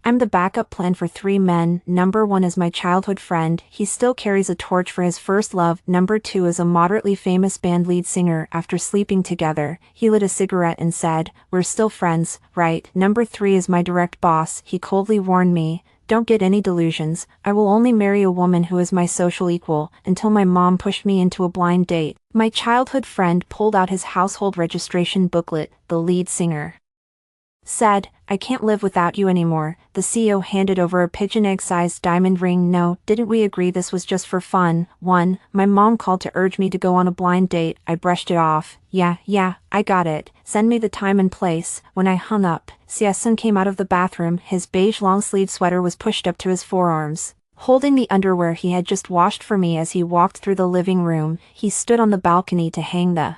I'm the backup plan for 3 men. Number 1 is my childhood friend, he still carries a torch for his first love. Number 2 is a moderately famous band lead singer. After sleeping together, he lit a cigarette and said, "We're still friends, right?" Number 3 is my direct boss, he coldly warned me, "Don't get any delusions, I will only marry a woman who is my social equal," until my mom pushed me into a blind date. My childhood friend pulled out his household registration booklet. The lead singer said, "I can't live without you anymore." The CEO handed over a pigeon egg-sized diamond ring. "No, didn't we agree this was just for fun?" My mom called to urge me to go on a blind date. I brushed it off. Yeah, I got it. Send me the time and place." When I hung up, Sieson came out of the bathroom. His beige long-sleeved sweater was pushed up to his forearms. Holding the underwear he had just washed for me as he walked through the living room, he stood on the balcony to hang the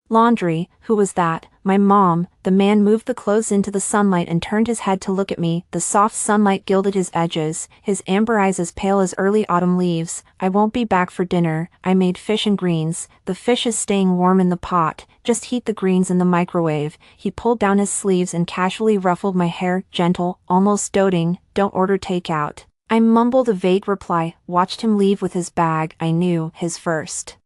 laundry. "Who was that?" "My mom." The man moved the clothes into the sunlight and turned his head to look at me. The soft sunlight gilded his edges, his amber eyes as pale as early autumn leaves. "I won't be back for dinner. I made fish and greens. The fish is staying warm in the pot. Just heat the greens in the microwave." He pulled down his sleeves and casually ruffled my hair, gentle, almost doting. "Don't order takeout." I mumbled a vague reply, watched him leave with his bag. I knew his first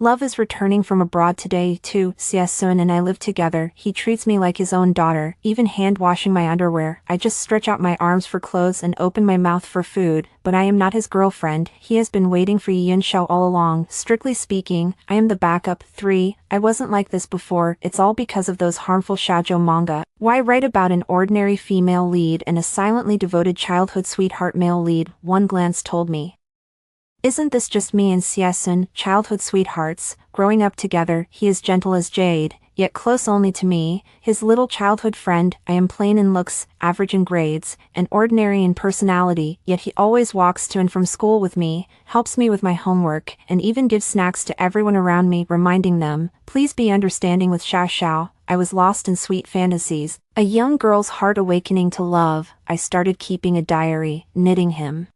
love is returning from abroad today too. Sieson and I live together. He treats me like his own daughter, even hand-washing my underwear. I just stretch out my arms for clothes and open my mouth for food, but I am not his girlfriend. He has been waiting for Yunxiao all along. Strictly speaking, I am the backup. 3. I wasn't like this before. It's all because of those harmful shoujo manga. Why write about an ordinary female lead and a silently devoted childhood sweetheart male lead? One glance told me. Isn't this just me and Sieson, childhood sweethearts, growing up together? He is gentle as jade, yet close only to me, his little childhood friend. I am plain in looks, average in grades, and ordinary in personality, yet he always walks to and from school with me, helps me with my homework, and even gives snacks to everyone around me, reminding them, "Please be understanding with Xiao Xiao." I was lost in sweet fantasies, a young girl's heart awakening to love. I started keeping a diary, knitting him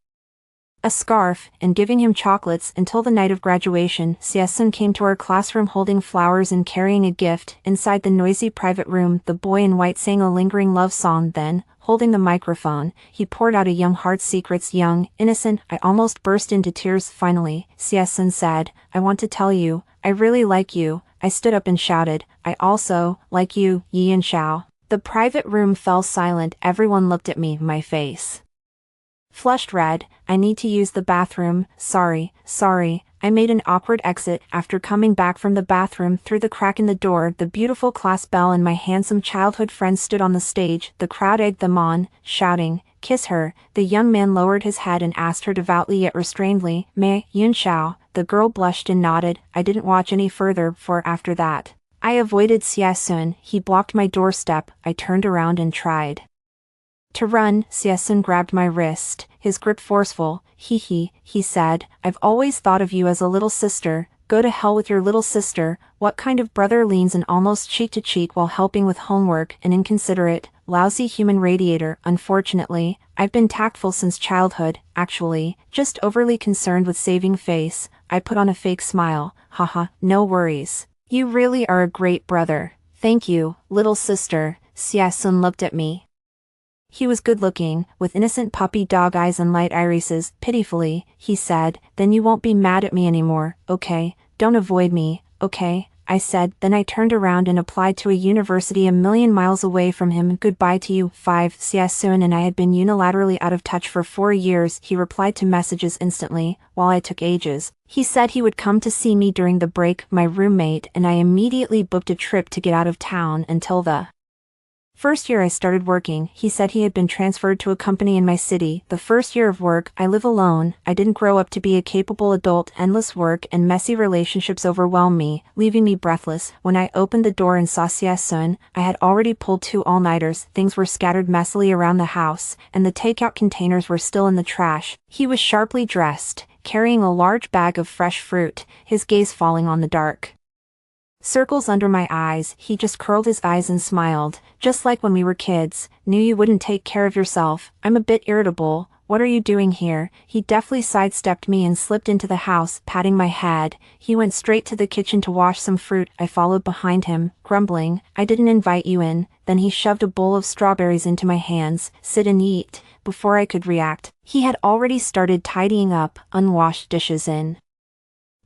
a scarf, and giving him chocolates until the night of graduation. Sieson came to our classroom holding flowers and carrying a gift. Inside the noisy private room, the boy in white sang a lingering love song. Then, holding the microphone, he poured out a young heart's secrets. Young, innocent, I almost burst into tears. Finally, Sieson said, "I want to tell you, I really like you." I stood up and shouted, "I also like you, Yunxiao." The private room fell silent. Everyone looked at me. My face flushed red. "I need to use the bathroom." Sorry. I made an awkward exit. After coming back from the bathroom, through the crack in the door, the beautiful class belle and my handsome childhood friend stood on the stage. The crowd egged them on, shouting, "Kiss her." The young man lowered his head and asked her devoutly yet restrainedly, "May, Yunxiao?" The girl blushed and nodded. I didn't watch any further, for after that, I avoided Sieson. He blocked my doorstep. I turned around and tried to run. Sieson grabbed my wrist, his grip forceful. He said, "I've always thought of you as a little sister." Go to hell with your little sister. What kind of brother leans in almost cheek to cheek while helping with homework? An inconsiderate, lousy human radiator. Unfortunately, I've been tactful since childhood, actually, just overly concerned with saving face. I put on a fake smile. Haha, no worries. You really are a great brother. Thank you, little sister. Sieson looked at me. He was good-looking, with innocent puppy dog eyes and light irises. Pitifully, he said, "Then you won't be mad at me anymore, okay? Don't avoid me, okay?" I said. Then I turned around and applied to a university a million miles away from him. Goodbye to you. 5. Sieson and I had been unilaterally out of touch for 4 years. He replied to messages instantly, while I took ages. He said he would come to see me during the break. My roommate and I immediately booked a trip to get out of town until the first year I started working. He said he had been transferred to a company in my city. The first year of work, I live alone. I didn't grow up to be a capable adult. Endless work and messy relationships overwhelmed me, leaving me breathless. When I opened the door and saw Sieson, I had already pulled 2 all-nighters. Things were scattered messily around the house, and the takeout containers were still in the trash. He was sharply dressed, carrying a large bag of fresh fruit, his gaze falling on the dark circles under my eyes. He just curled his eyes and smiled, just like when we were kids. "Knew you wouldn't take care of yourself. I'm a bit irritable. what are you doing here? He deftly sidestepped me and slipped into the house, patting my head. He went straight to the kitchen to wash some fruit. I followed behind him, grumbling, I didn't invite you in. Then he shoved a bowl of strawberries into my hands. Sit and eat. Before I could react, he had already started tidying up unwashed dishes in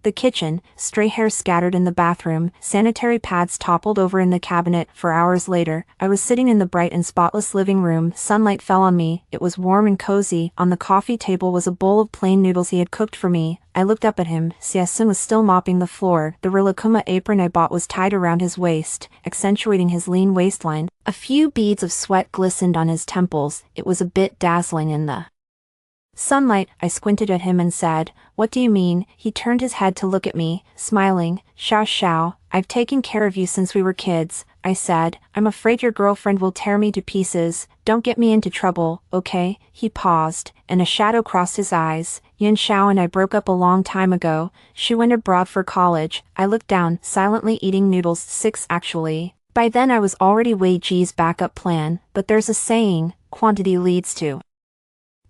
the kitchen, stray hair scattered in the bathroom, sanitary pads toppled over in the cabinet. For hours later, I was sitting in the bright and spotless living room. Sunlight fell on me. It was warm and cozy. On the coffee table was a bowl of plain noodles he had cooked for me. I looked up at him. Siasun was still mopping the floor. The Rilakkuma apron I bought was tied around his waist, accentuating his lean waistline. A few beads of sweat glistened on his temples. It was a bit dazzling in the sunlight. I squinted at him and said, what do you mean? He turned his head to look at me, smiling. Xiao Xiao, I've taken care of you since we were kids, I said. I'm afraid your girlfriend will tear me to pieces. Don't get me into trouble, okay? He paused, and a shadow crossed his eyes. Yin Xiao and I broke up a long time ago. She went abroad for college. I looked down, silently eating noodles. 6 actually. By then I was already Wei Ji's backup plan, but there's a saying, quantity leads to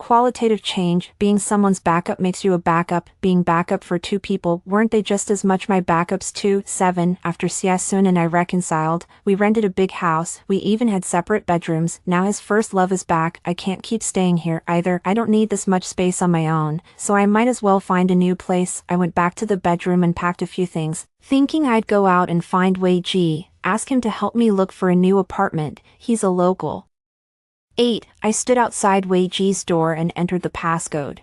qualitative change. Being someone's backup makes you a backup. Being backup for 2 people, weren't they just as much my backups too? 7. After Siasun and I reconciled, we rented a big house. We even had separate bedrooms. Now his first love is back. I can't keep staying here either. I don't need this much space on my own, so I might as well find a new place. I went back to the bedroom and packed a few things, thinking I'd go out and find Wei Ji, ask him to help me look for a new apartment. He's a local. 8. I stood outside Wei Ji's door and entered the passcode.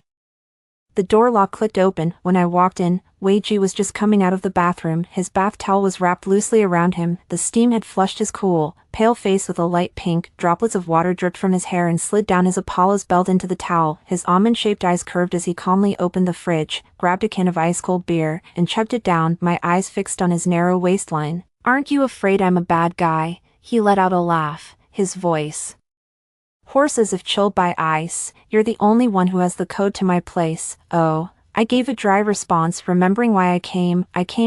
The door lock clicked open. When I walked in, Wei Ji was just coming out of the bathroom. His bath towel was wrapped loosely around him. The steam had flushed his cool, pale face with a light pink. Droplets of water dripped from his hair and slid down his Apollo's belt into the towel. His almond-shaped eyes curved as he calmly opened the fridge, grabbed a can of ice-cold beer, and chugged it down, my eyes fixed on his narrow waistline. Aren't you afraid I'm a bad guy? He let out a laugh, his voice hoarse as if chilled by ice. You're the only one who has the code to my place. Oh. I gave a dry response, remembering why I came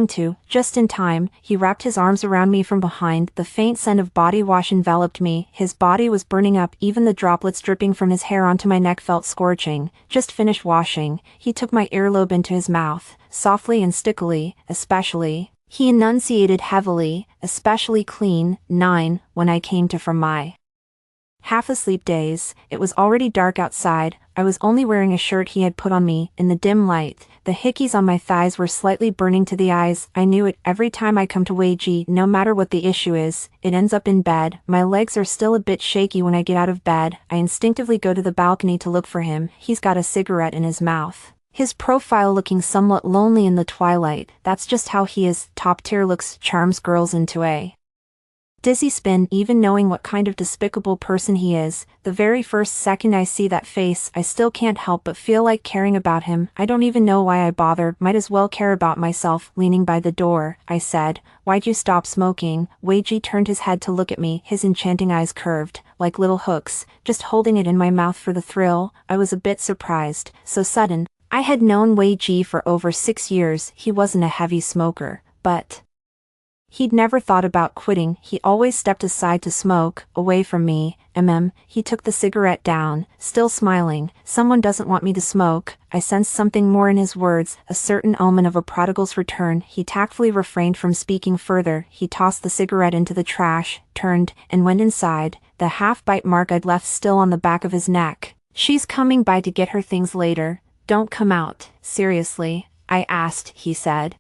to, just in time. He wrapped his arms around me from behind. The faint scent of body wash enveloped me. His body was burning up. Even the droplets dripping from his hair onto my neck felt scorching. Just finished washing. He took my earlobe into his mouth, softly and stickily, especially. He enunciated heavily, especially clean. 9. When I came to from my half-asleep days, it was already dark outside. I was only wearing a shirt he had put on me. In the dim light, the hickeys on my thighs were slightly burning to the eyes. I knew it. Every time I come to Wei Ji, no matter what the issue is, it ends up in bed. My legs are still a bit shaky when I get out of bed. I instinctively go to the balcony to look for him. He's got a cigarette in his mouth, his profile looking somewhat lonely in the twilight. That's just how he is. Top-tier looks charms girls into a dizzy spin. Even knowing what kind of despicable person he is, the very first second I see that face, I still can't help but feel like caring about him. I don't even know why I bother. Might as well care about myself. Leaning by the door, I said, why'd you stop smoking? Wei Ji turned his head to look at me, his enchanting eyes curved, like little hooks, just holding it in my mouth for the thrill. I was a bit surprised, so sudden. I had known Wei Ji for over 6 years. He wasn't a heavy smoker, but he'd never thought about quitting. He always stepped aside to smoke, away from me. He took the cigarette down, still smiling. Someone doesn't want me to smoke. I sensed something more in his words, a certain omen of a prodigal's return. He tactfully refrained from speaking further. He tossed the cigarette into the trash, turned, and went inside, the half-bite mark I'd left still on the back of his neck. She's coming by to get her things later. Don't come out. Seriously? I asked, he said.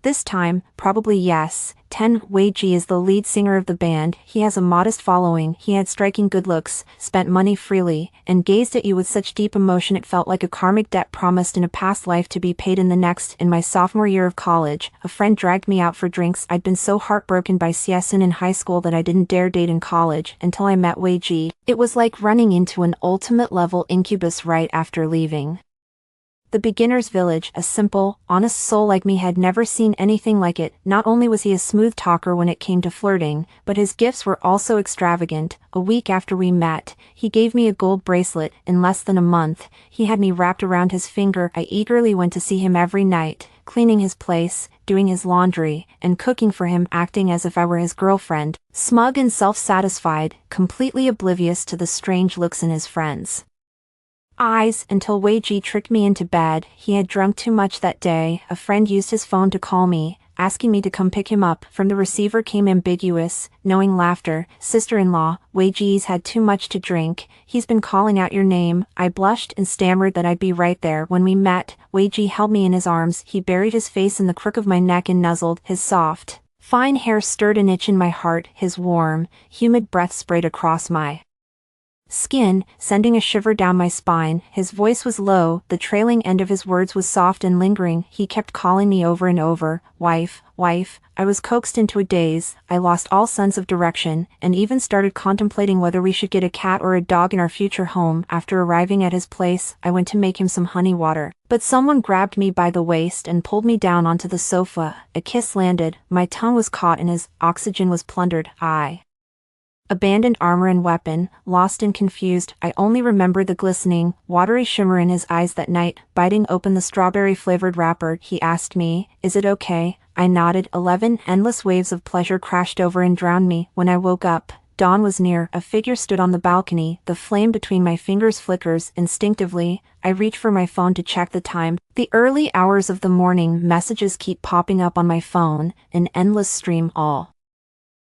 This time, probably yes. 10. Wei Ji is the lead singer of the band. He has a modest following. He had striking good looks, spent money freely, and gazed at you with such deep emotion it felt like a karmic debt promised in a past life to be paid in the next. In my sophomore year of college, a friend dragged me out for drinks. I'd been so heartbroken by Siasun in high school that I didn't dare date in college until I met Wei Ji. It was like running into an ultimate level incubus right after leaving the beginner's village. A simple, honest soul like me had never seen anything like it. Not only was he a smooth talker when it came to flirting, but his gifts were also extravagant. A week after we met, he gave me a gold bracelet. In less than a month, he had me wrapped around his finger. I eagerly went to see him every night, cleaning his place, doing his laundry, and cooking for him, acting as if I were his girlfriend, smug and self-satisfied, completely oblivious to the strange looks in his friends' eyes until Wei Ji tricked me into bed. He had drunk too much that day. A friend used his phone to call me, asking me to come pick him up. From the receiver came ambiguous, knowing laughter. Sister-in-law, Wei Ji's had too much to drink. He's been calling out your name. I blushed and stammered that I'd be right there. When we met, Wei Ji held me in his arms. He buried his face in the crook of my neck and nuzzled. His soft, fine hair stirred an itch in my heart. His warm, humid breath sprayed across my skin, sending a shiver down my spine. His voice was low, the trailing end of his words was soft and lingering. He kept calling me over and over, wife, wife. I was coaxed into a daze. I lost all sense of direction, and even started contemplating whether we should get a cat or a dog in our future home. After arriving at his place, I went to make him some honey water. But someone grabbed me by the waist and pulled me down onto the sofa. A kiss landed, my tongue was caught and his oxygen was plundered. I abandoned armor and weapon, lost and confused. I only remember the glistening, watery shimmer in his eyes that night. Biting open the strawberry-flavored wrapper, he asked me, "Is it okay?" I nodded. 11 endless waves of pleasure crashed over and drowned me. When I woke up, dawn was near. A figure stood on the balcony. The flame between my fingers flickers. Instinctively, I reach for my phone to check the time. The early hours of the morning. Messages keep popping up on my phone, an endless stream, all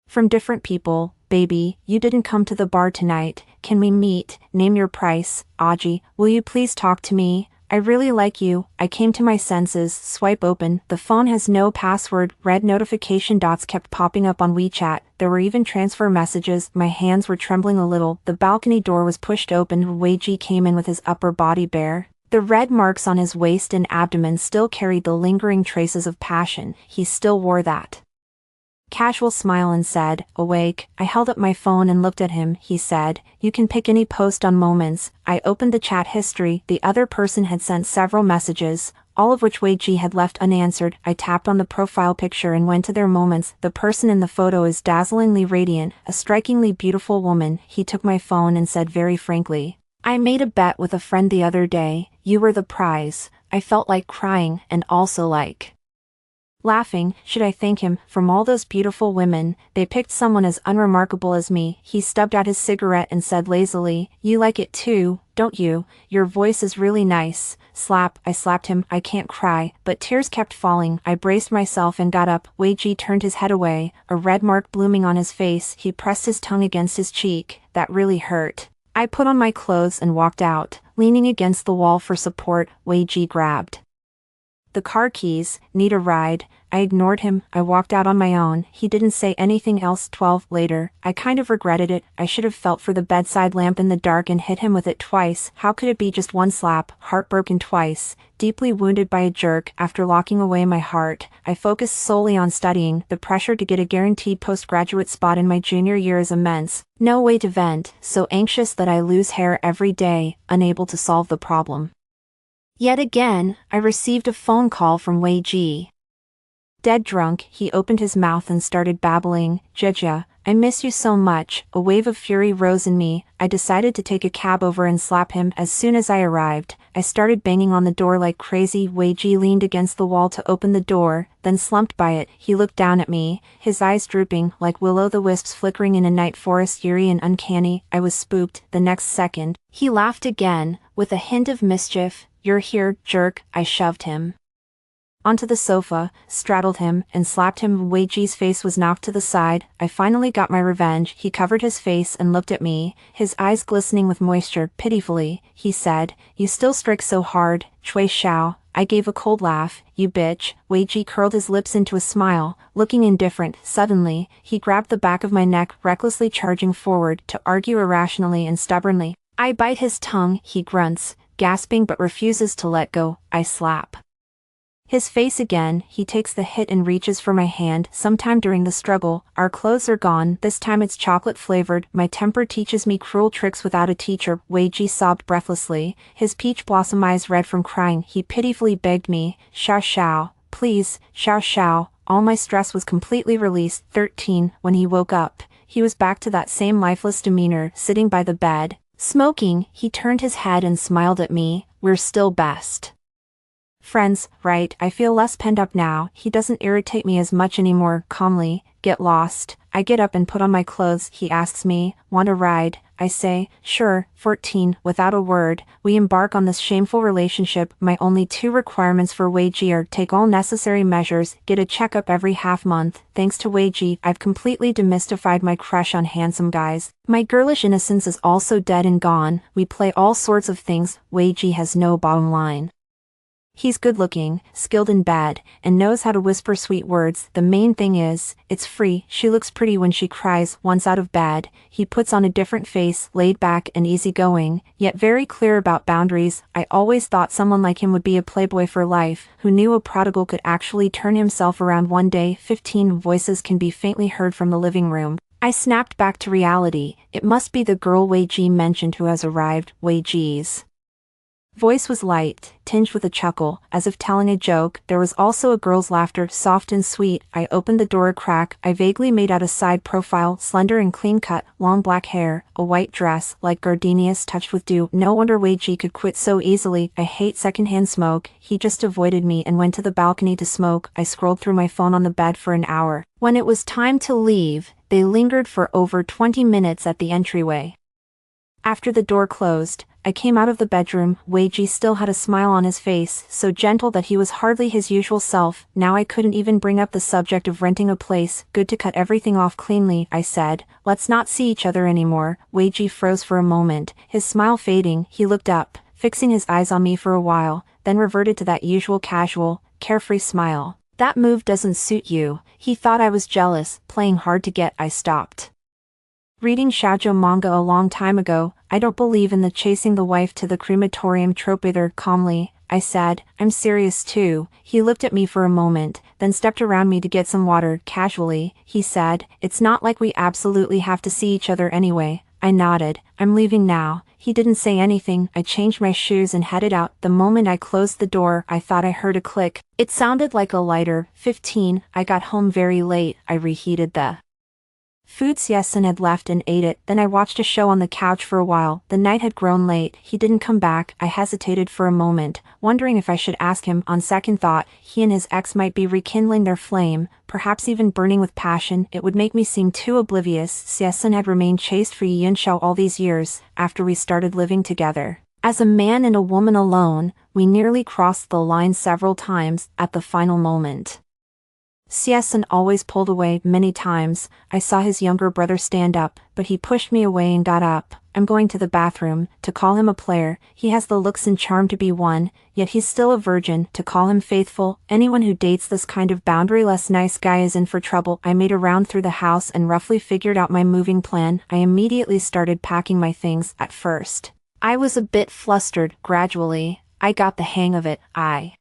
from different people. Baby, you didn't come to the bar tonight. Can we meet? Name your price. Aji, will you please talk to me? I really like you. I came to my senses. Swipe open. The phone has no password. Red notification dots kept popping up on WeChat. There were even transfer messages. My hands were trembling a little. The balcony door was pushed open. Wei Ji came in with his upper body bare. The red marks on his waist and abdomen still carried the lingering traces of passion. He still wore that casual smile and said, "Awake." I held up my phone and looked at him. He said, "You can pick any post on Moments." I opened the chat history. The other person had sent several messages, all of which Wei Ji had left unanswered. I tapped on the profile picture and went to their Moments. The person in the photo is dazzlingly radiant, a strikingly beautiful woman. He took my phone and said very frankly, "I made a bet with a friend the other day. You were the prize." I felt like crying and also like laughing. Should I thank him? From all those beautiful women, they picked someone as unremarkable as me. He stubbed out his cigarette and said lazily, "You like it too, don't you? Your voice is really nice." Slap. I slapped him. I can't cry, but tears kept falling. I braced myself and got up. Wei Ji turned his head away, a red mark blooming on his face. He pressed his tongue against his cheek. That really hurt. I put on my clothes and walked out. Leaning against the wall for support, Wei Ji grabbed the car keys. "Need a ride?" I ignored him. I walked out on my own. He didn't say anything else. 12 later, I kind of regretted it. I should have felt for the bedside lamp in the dark and hit him with it twice. How could it be just one slap? Heartbroken twice, deeply wounded by a jerk. After locking away my heart, I focused solely on studying. The pressure to get a guaranteed postgraduate spot in my junior year is immense. No way to vent, so anxious that I lose hair every day, unable to solve the problem. Yet again, I received a phone call from Wei Ji. Dead drunk, he opened his mouth and started babbling, "Jia, I miss you so much." A wave of fury rose in me. I decided to take a cab over and slap him. As soon as I arrived, I started banging on the door like crazy. Wei Ji leaned against the wall to open the door, then slumped by it. He looked down at me, his eyes drooping, like will-o'-the-wisps flickering in a night forest, eerie and uncanny. I was spooked. The next second, he laughed again, with a hint of mischief. "You're here, jerk." I shoved him onto the sofa, straddled him, and slapped him. Wei Ji's face was knocked to the side. I finally got my revenge. He covered his face and looked at me, his eyes glistening with moisture. Pitifully, he said, "You still strike so hard, Chui Xiao." I gave a cold laugh. "You bitch." Wei Ji curled his lips into a smile, looking indifferent. Suddenly, he grabbed the back of my neck, recklessly charging forward, to argue irrationally and stubbornly. I bite his tongue. He grunts, gasping but refuses to let go. I slap his face again. He takes the hit and reaches for my hand. Sometime during the struggle, our clothes are gone. This time it's chocolate flavored. My temper teaches me cruel tricks without a teacher. Wei Ji sobbed breathlessly, his peach blossom eyes red from crying. He pitifully begged me, "Xiao Xiao, please, Xiao Xiao." All my stress was completely released. 13. When he woke up, he was back to that same lifeless demeanor, sitting by the bed, smoking. He turned his head and smiled at me. "We're still best friends, right?" I feel less pent up now. He doesn't irritate me as much anymore. Calmly, "Get lost." I get up and put on my clothes. He asks me, "Want a ride?" I say, "Sure." 14. Without a word, we embark on this shameful relationship. My only two requirements for Wei Ji are take all necessary measures, get a checkup every half month. Thanks to Wei Ji, I've completely demystified my crush on handsome guys. My girlish innocence is also dead and gone. We play all sorts of things. Wei Ji has no bottom line. He's good-looking, skilled in bed, and knows how to whisper sweet words. The main thing is, it's free. She looks pretty when she cries. Once out of bed, he puts on a different face, laid back and easygoing, yet very clear about boundaries. I always thought someone like him would be a playboy for life, who knew a prodigal could actually turn himself around one day. 15. Voices can be faintly heard from the living room. I snapped back to reality. It must be the girl Wei Ji mentioned who has arrived. Wei Ji's voice was light, tinged with a chuckle, as if telling a joke. There was also a girl's laughter, soft and sweet. I opened the door a crack. I vaguely made out a side profile, slender and clean-cut, long black hair, a white dress, like gardenias touched with dew. No wonder Wei Ji could quit so easily. I hate secondhand smoke. He just avoided me and went to the balcony to smoke. I scrolled through my phone on the bed for an hour. When it was time to leave, they lingered for over 20 minutes at the entryway. After the door closed, I came out of the bedroom. Wei Ji still had a smile on his face, so gentle that he was hardly his usual self. Now I couldn't even bring up the subject of renting a place. Good to cut everything off cleanly, I said. Let's not see each other anymore. Wei Ji froze for a moment, his smile fading. He looked up, fixing his eyes on me for a while, then reverted to that usual casual, carefree smile. That move doesn't suit you. He thought I was jealous, playing hard to get. I stopped reading shoujo manga a long time ago. I don't believe in the chasing the wife to the crematorium trope either. Calmly, I said, I'm serious too. He looked at me for a moment, then stepped around me to get some water. Casually, he said, it's not like we absolutely have to see each other anyway. I nodded. I'm leaving now. He didn't say anything. I changed my shoes and headed out. The moment I closed the door, I thought I heard a click. It sounded like a lighter. 15. I got home very late. I reheated the food. Sieson had left and ate it. Then I watched a show on the couch for a while. The night had grown late. He didn't come back. I hesitated for a moment, wondering if I should ask him. On second thought, he and his ex might be rekindling their flame, perhaps even burning with passion. It would make me seem too oblivious. Sieson had remained chaste for Yi Yunxiao all these years, after we started living together. As a man and a woman alone, we nearly crossed the line several times. At the final moment, Sieson always pulled away. Many times, I saw his younger brother stand up, but he pushed me away and got up. I'm going to the bathroom. To call him a player, he has the looks and charm to be one, yet he's still a virgin. To call him faithful, anyone who dates this kind of boundaryless nice guy is in for trouble. I made a round through the house and roughly figured out my moving plan. I immediately started packing my things. At first, I was a bit flustered. Gradually, I got the hang of it. I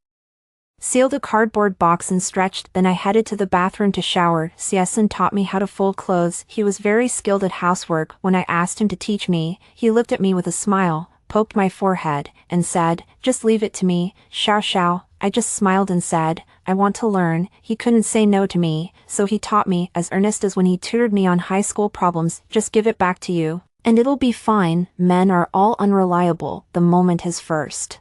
sealed a cardboard box and stretched. Then I headed to the bathroom to shower. Sieson taught me how to fold clothes. He was very skilled at housework. When I asked him to teach me, he looked at me with a smile, poked my forehead, and said, just leave it to me. Xiao xiao. I just smiled and said, I want to learn. He couldn't say no to me, so he taught me, as earnest as when he tutored me on high school problems. Just give it back to you, and it'll be fine. Men are all unreliable. The moment his first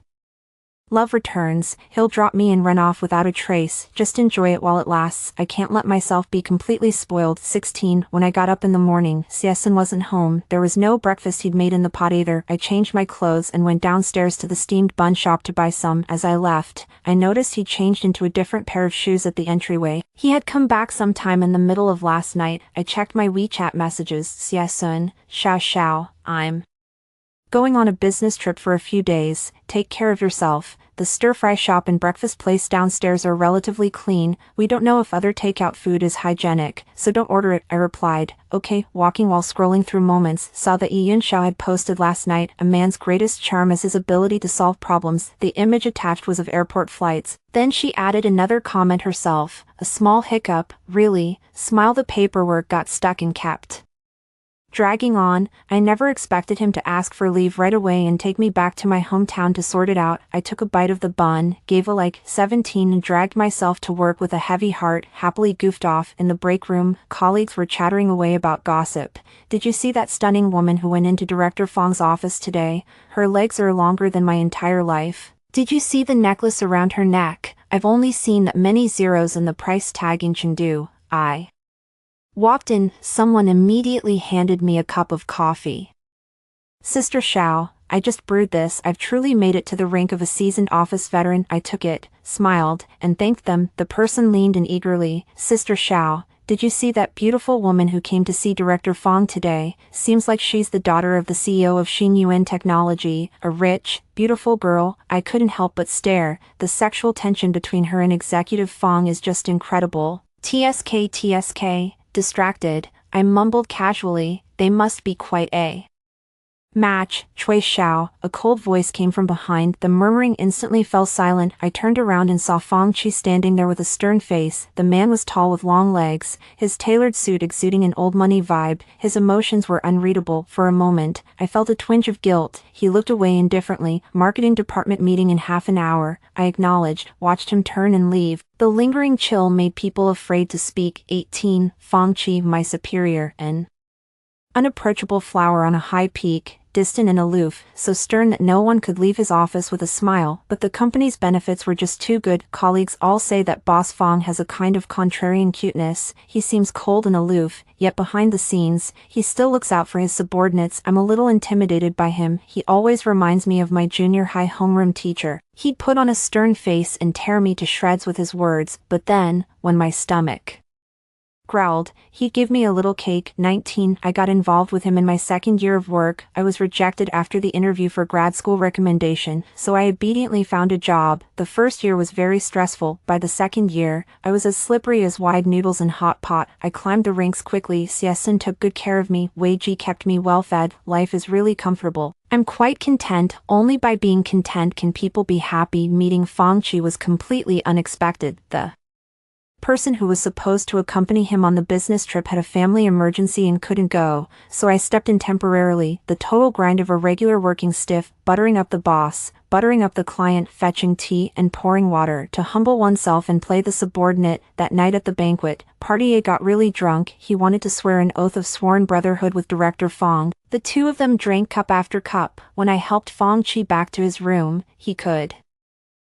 love returns, he'll drop me and run off without a trace. Just enjoy it while it lasts. I can't let myself be completely spoiled. 16. When I got up in the morning, Sieson wasn't home. There was no breakfast he'd made in the pot either. I changed my clothes and went downstairs to the steamed bun shop to buy some. As I left, I noticed he'd changed into a different pair of shoes at the entryway. He had come back sometime in the middle of last night. I checked my WeChat messages. Sieson, xiao xiao, I'm going on a business trip for a few days. Take care of yourself. The stir-fry shop and breakfast place downstairs are relatively clean. We don't know if other takeout food is hygienic, so don't order it. I replied, okay. Walking while scrolling through Moments, saw that Yi Yunxiao had posted last night, a man's greatest charm is his ability to solve problems. The image attached was of airport flights. Then she added another comment herself, a small hiccup, really, smile. The paperwork got stuck and kept dragging on. I never expected him to ask for leave right away and take me back to my hometown to sort it out. I took a bite of the bun, gave a like. 17 and dragged myself to work with a heavy heart, happily goofed off. In the break room, colleagues were chattering away about gossip. Did you see that stunning woman who went into Director Fang's office today? Her legs are longer than my entire life. Did you see the necklace around her neck? I've only seen that many zeros in the price tag in Chengdu. I Walked in, someone immediately handed me a cup of coffee. Sister Xiao, I just brewed this. I've truly made it to the rank of a seasoned office veteran. I took it, smiled, and thanked them. The person leaned in eagerly. Sister Xiao, did you see that beautiful woman who came to see Director Fong today? Seems like she's the daughter of the CEO of Xinyuan Technology, a rich, beautiful girl. I couldn't help but stare. The sexual tension between her and Executive Fong is just incredible. TSK. Distracted, I mumbled casually, they must be quite a match. Chui Xiao, a cold voice came from behind. The murmuring instantly fell silent. I turned around and saw Fong Qi standing there with a stern face. The man was tall with long legs, his tailored suit exuding an old money vibe. His emotions were unreadable. For a moment, I felt a twinge of guilt. He looked away indifferently. Marketing department meeting in half an hour, I acknowledged, watched him turn and leave. The lingering chill made people afraid to speak. 18. Fong Qi, my superior, an unapproachable flower on a high peak, distant and aloof, so stern that no one could leave his office with a smile, but the company's benefits were just too good. Colleagues all say that Boss Fong has a kind of contrarian cuteness. He seems cold and aloof, yet behind the scenes, he still looks out for his subordinates. I'm a little intimidated by him. He always reminds me of my junior high homeroom teacher. He'd put on a stern face and tear me to shreds with his words, but then, when my stomach growled, he'd give me a little cake. 19. I got involved with him in my second year of work. I was rejected after the interview for grad school recommendation, so I obediently found a job. The first year was very stressful. By the second year, I was as slippery as wide noodles in hot pot. I climbed the ranks quickly. Siesin took good care of me. Wei Ji kept me well fed. Life is really comfortable. I'm quite content. Only by being content can people be happy. Meeting Fong Qi was completely unexpected. The person who was supposed to accompany him on the business trip had a family emergency and couldn't go, so I stepped in temporarily. The total grind of a regular working stiff, buttering up the boss, buttering up the client, fetching tea and pouring water, to humble oneself and play the subordinate. That night at the banquet, Party A got really drunk. He wanted to swear an oath of sworn brotherhood with Director Fong. The two of them drank cup after cup. When I helped Fong Qi back to his room, he could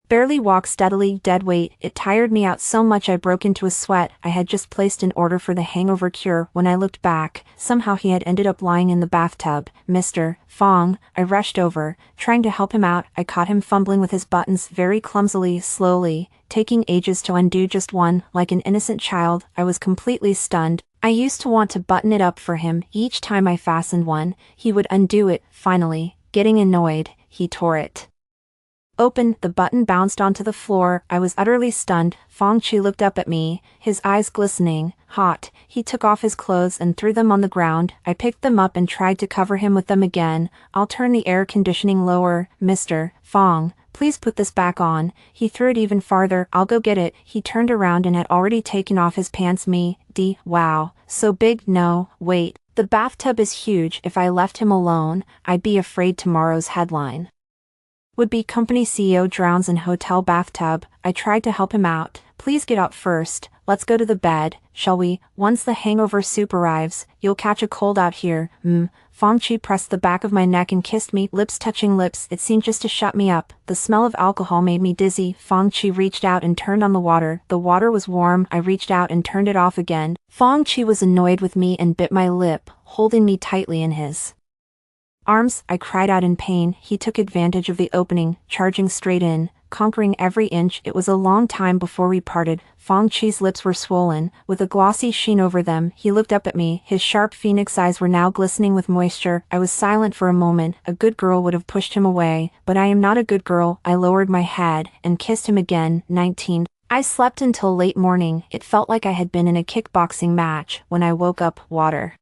barely walk steadily, dead weight. It tired me out so much I broke into a sweat. I had just placed an order for the hangover cure. When I looked back, somehow he had ended up lying in the bathtub. Mr. Fong, I rushed over, trying to help him out. I caught him fumbling with his buttons very clumsily, slowly, taking ages to undo just one. Like an innocent child, I was completely stunned. I used to want to button it up for him. Each time I fastened one, he would undo it. Finally, getting annoyed, he tore it open. The button bounced onto the floor. I was utterly stunned. Fong Qi looked up at me, his eyes glistening, hot. He took off his clothes and threw them on the ground. I picked them up and tried to cover him with them again. I'll turn the air conditioning lower. Mr. Fong, please put this back on. He threw it even farther. I'll go get it. He turned around and had already taken off his pants. Wow, so big. No, wait. The bathtub is huge. If I left him alone, I'd be afraid tomorrow's headline would be company CEO drowns in hotel bathtub. I tried to help him out. Please get out first. Let's go to the bed, shall we? Once the hangover soup arrives, you'll catch a cold out here. Fong Qi pressed the back of my neck and kissed me, lips touching lips. It seemed just to shut me up. The smell of alcohol made me dizzy. Fong Qi reached out and turned on the water. The water was warm. I reached out and turned it off again. Fong Qi was annoyed with me and bit my lip, holding me tightly in his arms. I cried out in pain. He took advantage of the opening, charging straight in, conquering every inch. It was a long time before we parted. Fong Qi's lips were swollen, with a glossy sheen over them. He looked up at me. His sharp phoenix eyes were now glistening with moisture. I was silent for a moment. A good girl would have pushed him away, but I am not a good girl. I lowered my head and kissed him again. 19. I slept until late morning. It felt like I had been in a kickboxing match. When I woke up, water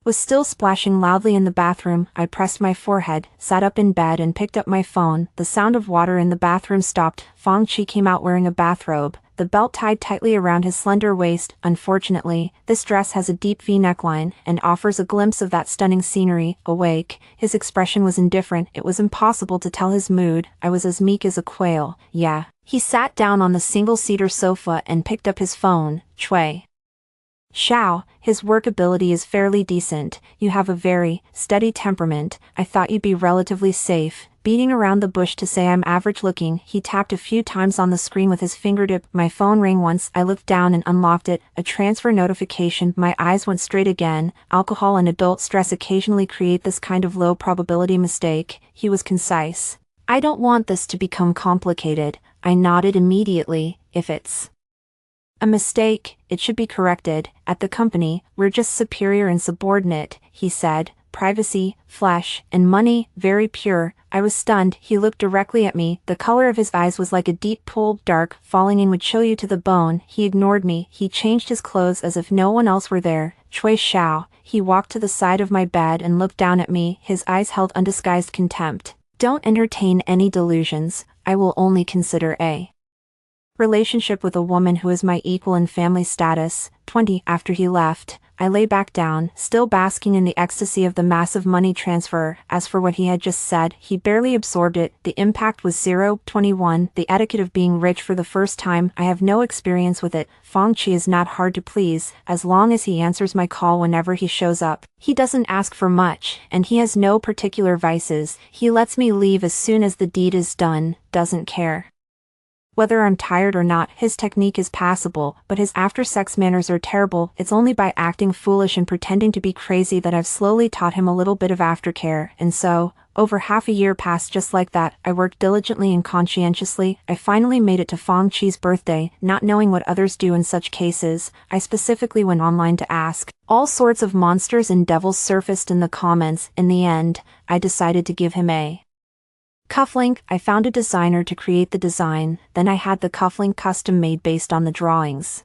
was still splashing loudly in the bathroom. I pressed my forehead, sat up in bed and picked up my phone. The sound of water in the bathroom stopped. Fong Qi came out wearing a bathrobe, the belt tied tightly around his slender waist. Unfortunately, this dress has a deep V neckline and offers a glimpse of that stunning scenery. Awake, his expression was indifferent. It was impossible to tell his mood. I was as meek as a quail. Yeah. He sat down on the single-seater sofa and picked up his phone. Chui Xiao, his work ability is fairly decent. You have a very steady temperament. I thought you'd be relatively safe. Beating around the bush to say I'm average looking, he tapped a few times on the screen with his fingertip. My phone rang once. I looked down and unlocked it. A transfer notification. My eyes went straight again. Alcohol and adult stress occasionally create this kind of low probability mistake. He was concise. I don't want this to become complicated. I nodded immediately. If it's a mistake, it should be corrected. At the company, we're just superior and subordinate, he said. Privacy, flesh, and money, very pure. I was stunned. He looked directly at me. The color of his eyes was like a deep pool, dark, falling in would chill you to the bone. He ignored me. He changed his clothes as if no one else were there. Cui Xiao. He walked to the side of my bed and looked down at me. His eyes held undisguised contempt. Don't entertain any delusions. I will only consider a relationship with a woman who is my equal in family status. 20. After he left, I lay back down, still basking in the ecstasy of the massive money transfer. As for what he had just said, he barely absorbed it. The impact was zero. 21. The etiquette of being rich for the first time. I have no experience with it. Fang Qi is not hard to please, as long as he answers my call whenever he shows up. He doesn't ask for much, and he has no particular vices. He lets me leave as soon as the deed is done, doesn't care whether I'm tired or not. His technique is passable, but his after-sex manners are terrible. It's only by acting foolish and pretending to be crazy that I've slowly taught him a little bit of aftercare. And so, over half a year passed just like that. I worked diligently and conscientiously. I finally made it to Fang Qi's birthday. Not knowing what others do in such cases, I specifically went online to ask. All sorts of monsters and devils surfaced in the comments. In the end, I decided to give him a cufflink. I found a designer to create the design, then I had the cufflink custom made based on the drawings.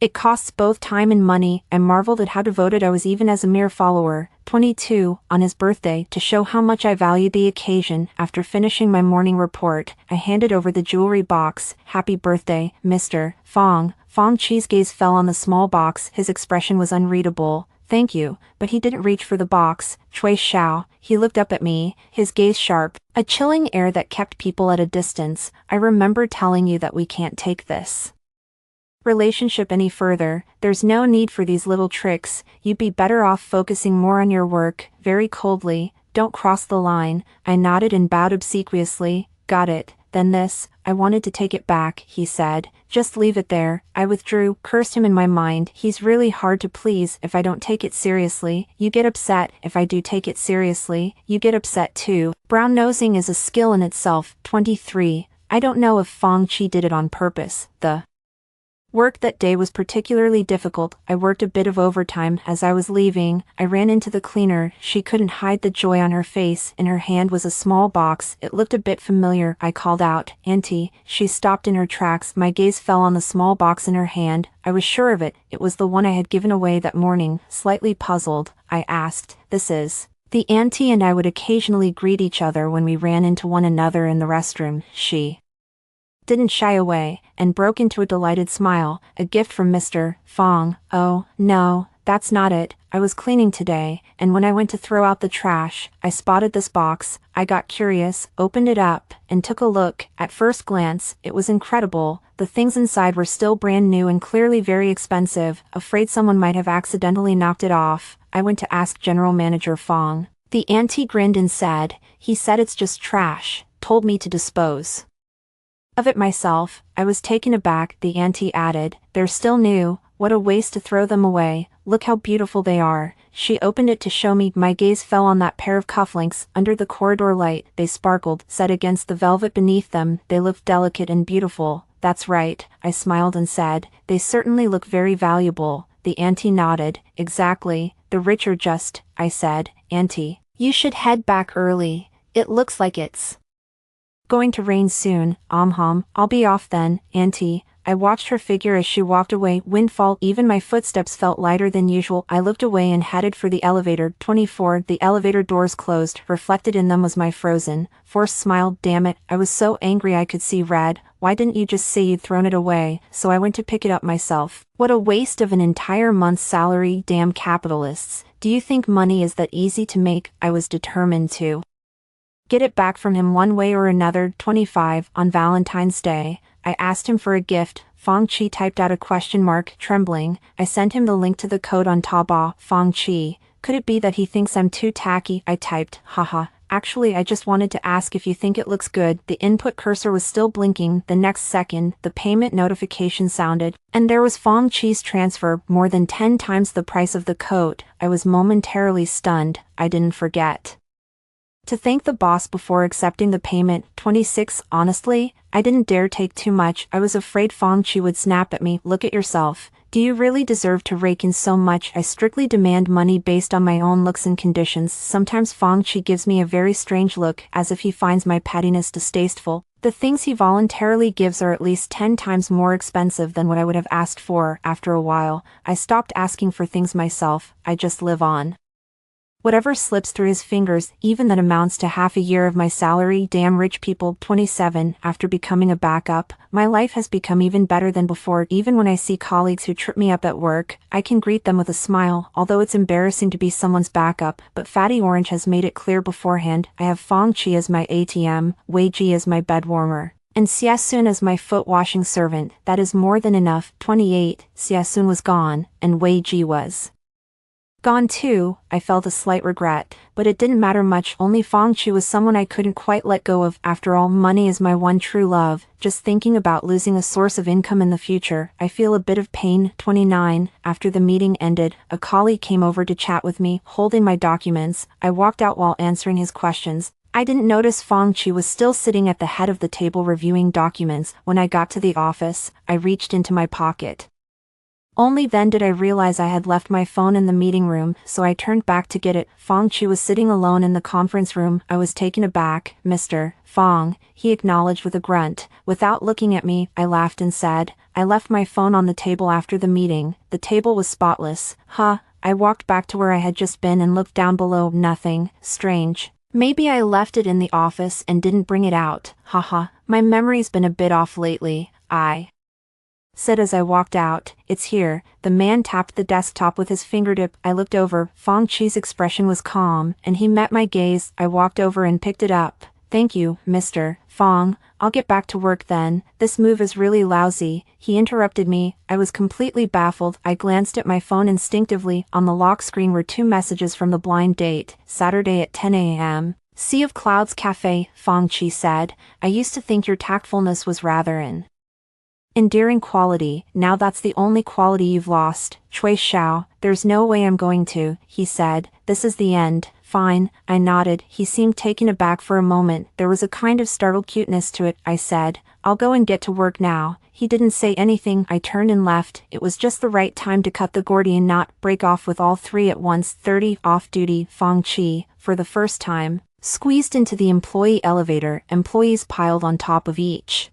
It costs both time and money. I marveled at how devoted I was even as a mere follower. 22. On his birthday, to show how much I valued the occasion, after finishing my morning report, I handed over the jewelry box. Happy birthday, Mr. Fang. Fang Qi's gaze fell on the small box. His expression was unreadable. Thank you, but he didn't reach for the box. Cui Xiao. He looked up at me, his gaze sharp, a chilling air that kept people at a distance. I remember telling you that we can't take this relationship any further. There's no need for these little tricks. You'd be better off focusing more on your work. Very coldly. Don't cross the line. I nodded and bowed obsequiously. Got it. Then this, I wanted to take it back, he said. Just leave it there. I withdrew, cursed him in my mind. He's really hard to please. If I don't take it seriously, you get upset. If I do take it seriously, you get upset too. Brown nosing is a skill in itself. 23. I don't know if Fang Qi did it on purpose. The work that day was particularly difficult. I worked a bit of overtime. As I was leaving, I ran into the cleaner. She couldn't hide the joy on her face. In her hand was a small box. It looked a bit familiar. I called out, "Auntie." She stopped in her tracks. My gaze fell on the small box in her hand. I was sure of it. It was the one I had given away that morning. Slightly puzzled, I asked, "This is?" The auntie and I would occasionally greet each other when we ran into one another in the restroom. She didn't shy away, and broke into a delighted smile. A gift from Mr. Fang. Oh, no, that's not it. I was cleaning today, and when I went to throw out the trash, I spotted this box. I got curious, opened it up, and took a look. At first glance, it was incredible. The things inside were still brand new and clearly very expensive. Afraid someone might have accidentally knocked it off, I went to ask General Manager Fang. The auntie grinned and said, "He said it's just trash, told me to dispose of it myself." I was taken aback. The auntie added, "They're still new. What a waste to throw them away. Look how beautiful they are." She opened it to show me. My gaze fell on that pair of cufflinks. Under the corridor light, they sparkled, set against the velvet beneath them. They looked delicate and beautiful. That's right, I smiled and said. They certainly look very valuable. The auntie nodded. Exactly. The rich are just, I said. Auntie, you should head back early. It looks like it's going to rain soon. I'll be off then, Auntie. I watched her figure as she walked away. Windfall. Even my footsteps felt lighter than usual. I looked away and headed for the elevator. 24. The elevator doors closed. Reflected in them was my frozen, forced smile. Damn it, I was so angry I could see red. Why didn't you just say you'd thrown it away? So I went to pick it up myself. What a waste of an entire month's salary. Damn capitalists. Do you think money is that easy to make? I was determined to get it back from him one way or another. 25. On Valentine's Day, I asked him for a gift. Fang Qi typed out a question mark, trembling. I sent him the link to the code on Taobao. Fang Qi, could it be that he thinks I'm too tacky? I typed, haha, Actually, I just wanted to ask if you think it looks good. The input cursor was still blinking. The next second, the payment notification sounded, and there was Fong Chi's transfer, more than 10 times the price of the coat. I was momentarily stunned. I didn't forget to thank the boss before accepting the payment. 26. Honestly, I didn't dare take too much. I was afraid Fong Chi would snap at me. Look at yourself. Do you really deserve to rake in so much? I strictly demand money based on my own looks and conditions. Sometimes Fong Chi gives me a very strange look, as if he finds my pettiness distasteful. The things he voluntarily gives are at least 10 times more expensive than what I would have asked for. After a while, I stopped asking for things myself. I just live on whatever slips through his fingers, even that amounts to half a year of my salary. Damn rich people. 27. After becoming a backup, my life has become even better than before. Even when I see colleagues who trip me up at work, I can greet them with a smile, although it's embarrassing to be someone's backup. But Fatty Orange has made it clear beforehand. I have Fong Chi as my ATM, Wei Ji as my bed warmer, and Xia Sun as my foot washing servant. That is more than enough. 28. Xia Sun was gone, and Wei Ji was gone too. I felt a slight regret, but it didn't matter much. Only Fong Chi was someone I couldn't quite let go of. After all, money is my one true love. Just thinking about losing a source of income in the future, I feel a bit of pain. 29. After the meeting ended, a colleague came over to chat with me, holding my documents. I walked out while answering his questions. I didn't notice Fong Chi was still sitting at the head of the table reviewing documents. When I got to the office, I reached into my pocket. Only then did I realize I had left my phone in the meeting room, so I turned back to get it. Fong Chi was sitting alone in the conference room. I was taken aback. Mr. Fong, he acknowledged with a grunt. Without looking at me, I laughed and said, I left my phone on the table after the meeting. The table was spotless. Huh. I walked back to where I had just been and looked down below. Nothing. Strange. Maybe I left it in the office and didn't bring it out. Haha. My memory's been a bit off lately. I said as I walked out. It's here. The man tapped the desktop with his fingertip. I looked over. Fong Chi's expression was calm, and he met my gaze. I walked over and picked it up. Thank you, Mr. Fong. I'll get back to work then. This move is really lousy. He interrupted me. I was completely baffled. I glanced at my phone instinctively. On the lock screen were 2 messages from the blind date. Saturday at 10 a.m. Sea of Clouds Cafe. Fong Chi said, I used to think your tactfulness was rather an endearing quality. Now that's the only quality you've lost. Chui Xiao. There's no way I'm going to, he said. This is the end. Fine. I nodded. He seemed taken aback for a moment. There was a kind of startled cuteness to it. I said, I'll go and get to work now. He didn't say anything. I turned and left. It was just the right time to cut the Gordian knot, break off with all 3 at once. 30. Off-duty. Fong Chi, for the first time, squeezed into the employee elevator. Employees piled on top of each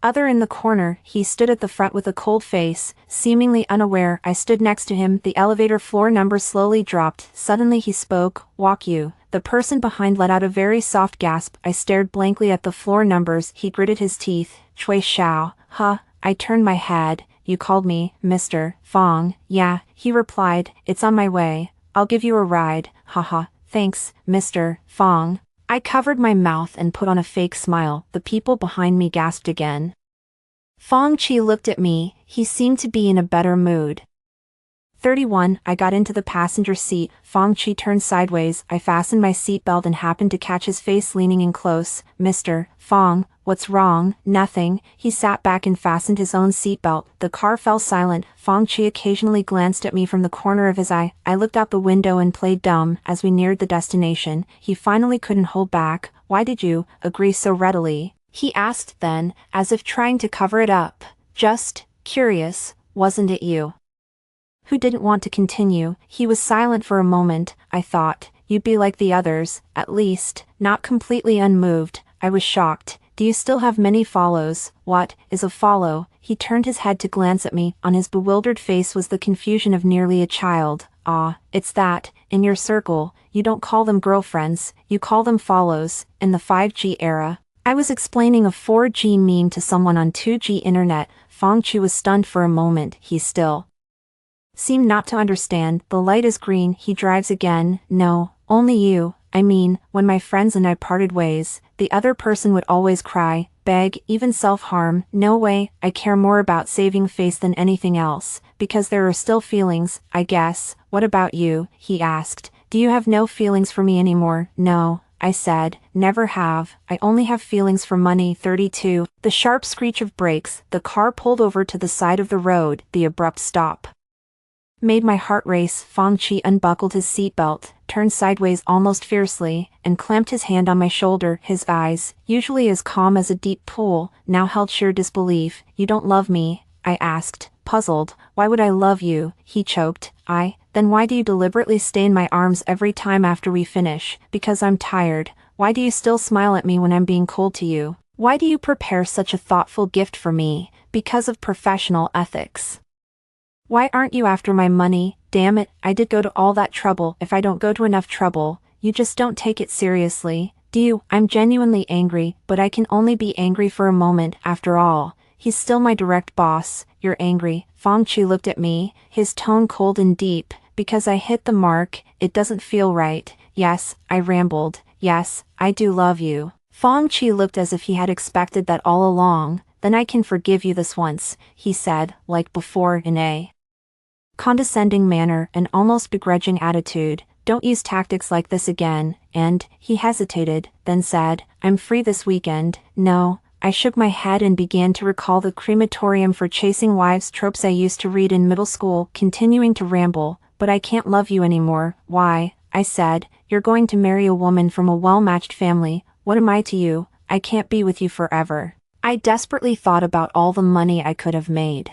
other in the corner. He stood at the front with a cold face, seemingly unaware. I stood next to him. The elevator floor number slowly dropped. Suddenly he spoke. Walk you. The person behind let out a very soft gasp. I stared blankly at the floor numbers. He gritted his teeth. Chui Xiao. Huh. I turned my head. You called me, Mr. Fong. Yeah, he replied. It's on my way. I'll give you a ride. Haha. Thanks, Mr. Fong. I covered my mouth and put on a fake smile. The people behind me gasped again. Fong Chi looked at me. He seemed to be in a better mood. 31. I got into the passenger seat. Fong Chi turned sideways. I fastened my seatbelt and happened to catch his face leaning in close. Mr. Fong, what's wrong? Nothing. He sat back and fastened his own seatbelt. The car fell silent. Fong Chi occasionally glanced at me from the corner of his eye. I looked out the window and played dumb. As we neared the destination, he finally couldn't hold back. Why did you agree so readily? He asked then, as if trying to cover it up. Just curious, wasn't it you who didn't want to continue? He was silent for a moment. I thought, you'd be like the others, at least, not completely unmoved. I was shocked. Do you still have many follows? What is a follow? He turned his head to glance at me. On his bewildered face was the confusion of nearly a child. Ah, it's that, in your circle, you don't call them girlfriends, you call them follows. In the 5G era, I was explaining a 4G meme to someone on 2G internet. Fong Chi was stunned for a moment. He still seemed not to understand. The light is green. He drives again. No, only you. I mean, when my friends and I parted ways, the other person would always cry, beg, even self-harm. No way. I care more about saving face than anything else, because there are still feelings, I guess. What about you? He asked. Do you have no feelings for me anymore? No, I said, never have, I only have feelings for money. 32. The sharp screech of brakes, the car pulled over to the side of the road, the abrupt stop made my heart race. Fang Qi unbuckled his seatbelt, turned sideways almost fiercely, and clamped his hand on my shoulder. His eyes, usually as calm as a deep pool, now held sheer disbelief. You don't love me? I asked, puzzled. Why would I love you? He choked. Then why do you deliberately stay in my arms every time after we finish? Because I'm tired. Why do you still smile at me when I'm being cold to you? Why do you prepare such a thoughtful gift for me? Because of professional ethics. Why aren't you after my money? Damn it, I did go to all that trouble. If I don't go to enough trouble, you just don't take it seriously, do you? I'm genuinely angry, but I can only be angry for a moment. After all, he's still my direct boss. You're angry. Fang Qi looked at me, his tone cold and deep. Because I hit the mark, it doesn't feel right. Yes, I rambled. Yes, I do love you. Fang Qi looked as if he had expected that all along. Then I can forgive you this once, he said, like before, in a condescending manner and almost begrudging attitude. Don't use tactics like this again. And, he hesitated, then said, I'm free this weekend. No. I shook my head and began to recall the crematorium for chasing wives tropes I used to read in middle school, continuing to ramble. But I can't love you anymore. Why? I said, you're going to marry a woman from a well-matched family. What am I to you? I can't be with you forever. I desperately thought about all the money I could have made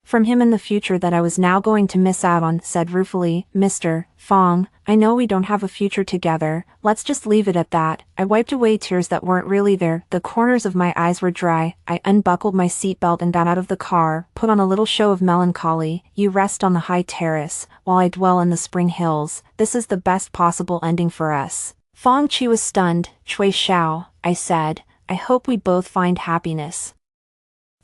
from him in the future that I was now going to miss out on. Said ruefully, Mr. Fang, I know we don't have a future together, let's just leave it at that. I wiped away tears that weren't really there, the corners of my eyes were dry. I unbuckled my seatbelt and got out of the car, put on a little show of melancholy. You rest on the high terrace, while I dwell in the spring hills. This is the best possible ending for us. Fang Qi was stunned. Cui Xiao, I said, I hope we both find happiness.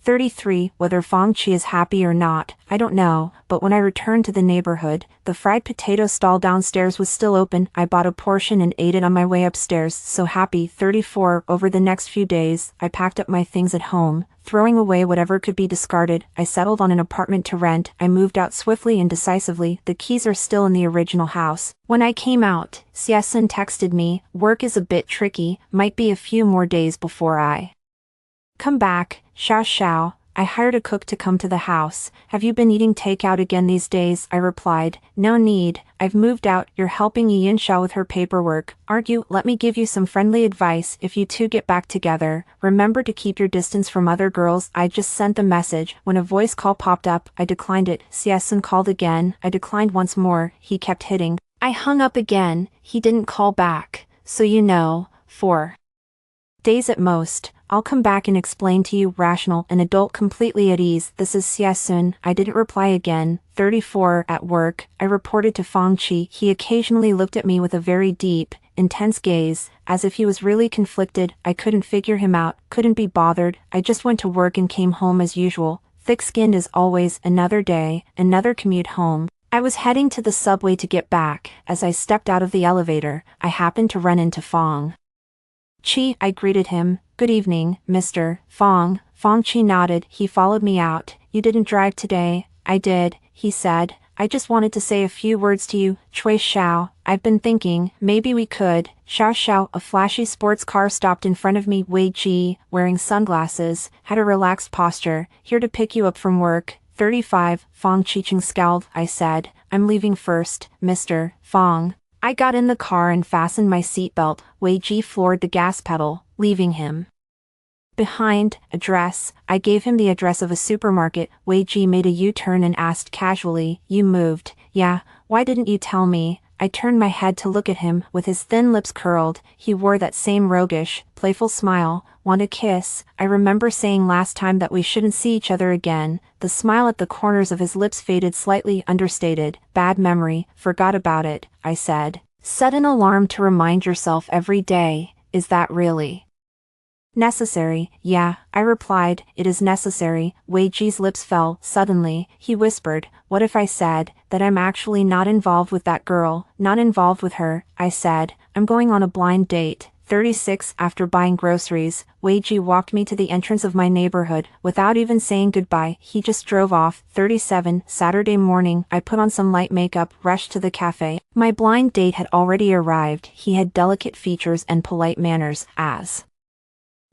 33. Whether Fang Qi is happy or not, I don't know, but when I returned to the neighborhood, the fried potato stall downstairs was still open. I bought a portion and ate it on my way upstairs, so happy. 34. Over the next few days, I packed up my things at home, throwing away whatever could be discarded. I settled on an apartment to rent. I moved out swiftly and decisively. The keys are still in the original house. When I came out, Xie texted me, work is a bit tricky, might be a few more days before I come back. Xiao, I hired a cook to come to the house. Have you been eating takeout again these days? I replied, no need, I've moved out. You're helping Yin Xiao with her paperwork, aren't you? Let me give you some friendly advice. If you two get back together, remember to keep your distance from other girls. I just sent the message. When a voice call popped up, I declined it. Xie called again. I declined once more. He kept hitting. I hung up again. He didn't call back. So you know, 4 days at most, I'll come back and explain to you. Rational, an adult completely at ease. This is Xie. I didn't reply again. 34. At work, I reported to Fang Qi. He occasionally looked at me with a very deep, intense gaze, as if he was really conflicted. I couldn't figure him out, couldn't be bothered. I just went to work and came home as usual, thick-skinned as always. Another day, another commute home. I was heading to the subway to get back. As I stepped out of the elevator, I happened to run into Fang Qi. I greeted him. Good evening, Mr. Fang. Fang Qi nodded. He followed me out. You didn't drive today? I did, he said. I just wanted to say a few words to you. Cui Xiao, I've been thinking, maybe we could. Xiao, a flashy sports car stopped in front of me. Wei Ji, wearing sunglasses, had a relaxed posture. Here to pick you up from work. 35. Fang Qiqing scowled. I said, I'm leaving first, Mr. Fang. I got in the car and fastened my seatbelt. Wei Ji floored the gas pedal, leaving him behind. Address. I gave him the address of a supermarket. Wei Ji made a U-turn and asked casually, you moved? Yeah, why didn't you tell me? I turned my head to look at him. With his thin lips curled, he wore that same roguish, playful smile. Want a kiss? I remember saying last time that we shouldn't see each other again. The smile at the corners of his lips faded slightly. Understated. Bad memory. Forgot about it, I said. Set an alarm to remind yourself every day. Is that really necessary? Yeah, I replied, it is necessary. Wei Ji's lips fell. Suddenly, he whispered, what if I said that I'm actually not involved with that girl? Not involved with her, I said. I'm going on a blind date. 36. After buying groceries, Wei Ji walked me to the entrance of my neighborhood. Without even saying goodbye, he just drove off. 37. Saturday morning, I put on some light makeup, rushed to the cafe. My blind date had already arrived. He had delicate features and polite manners, as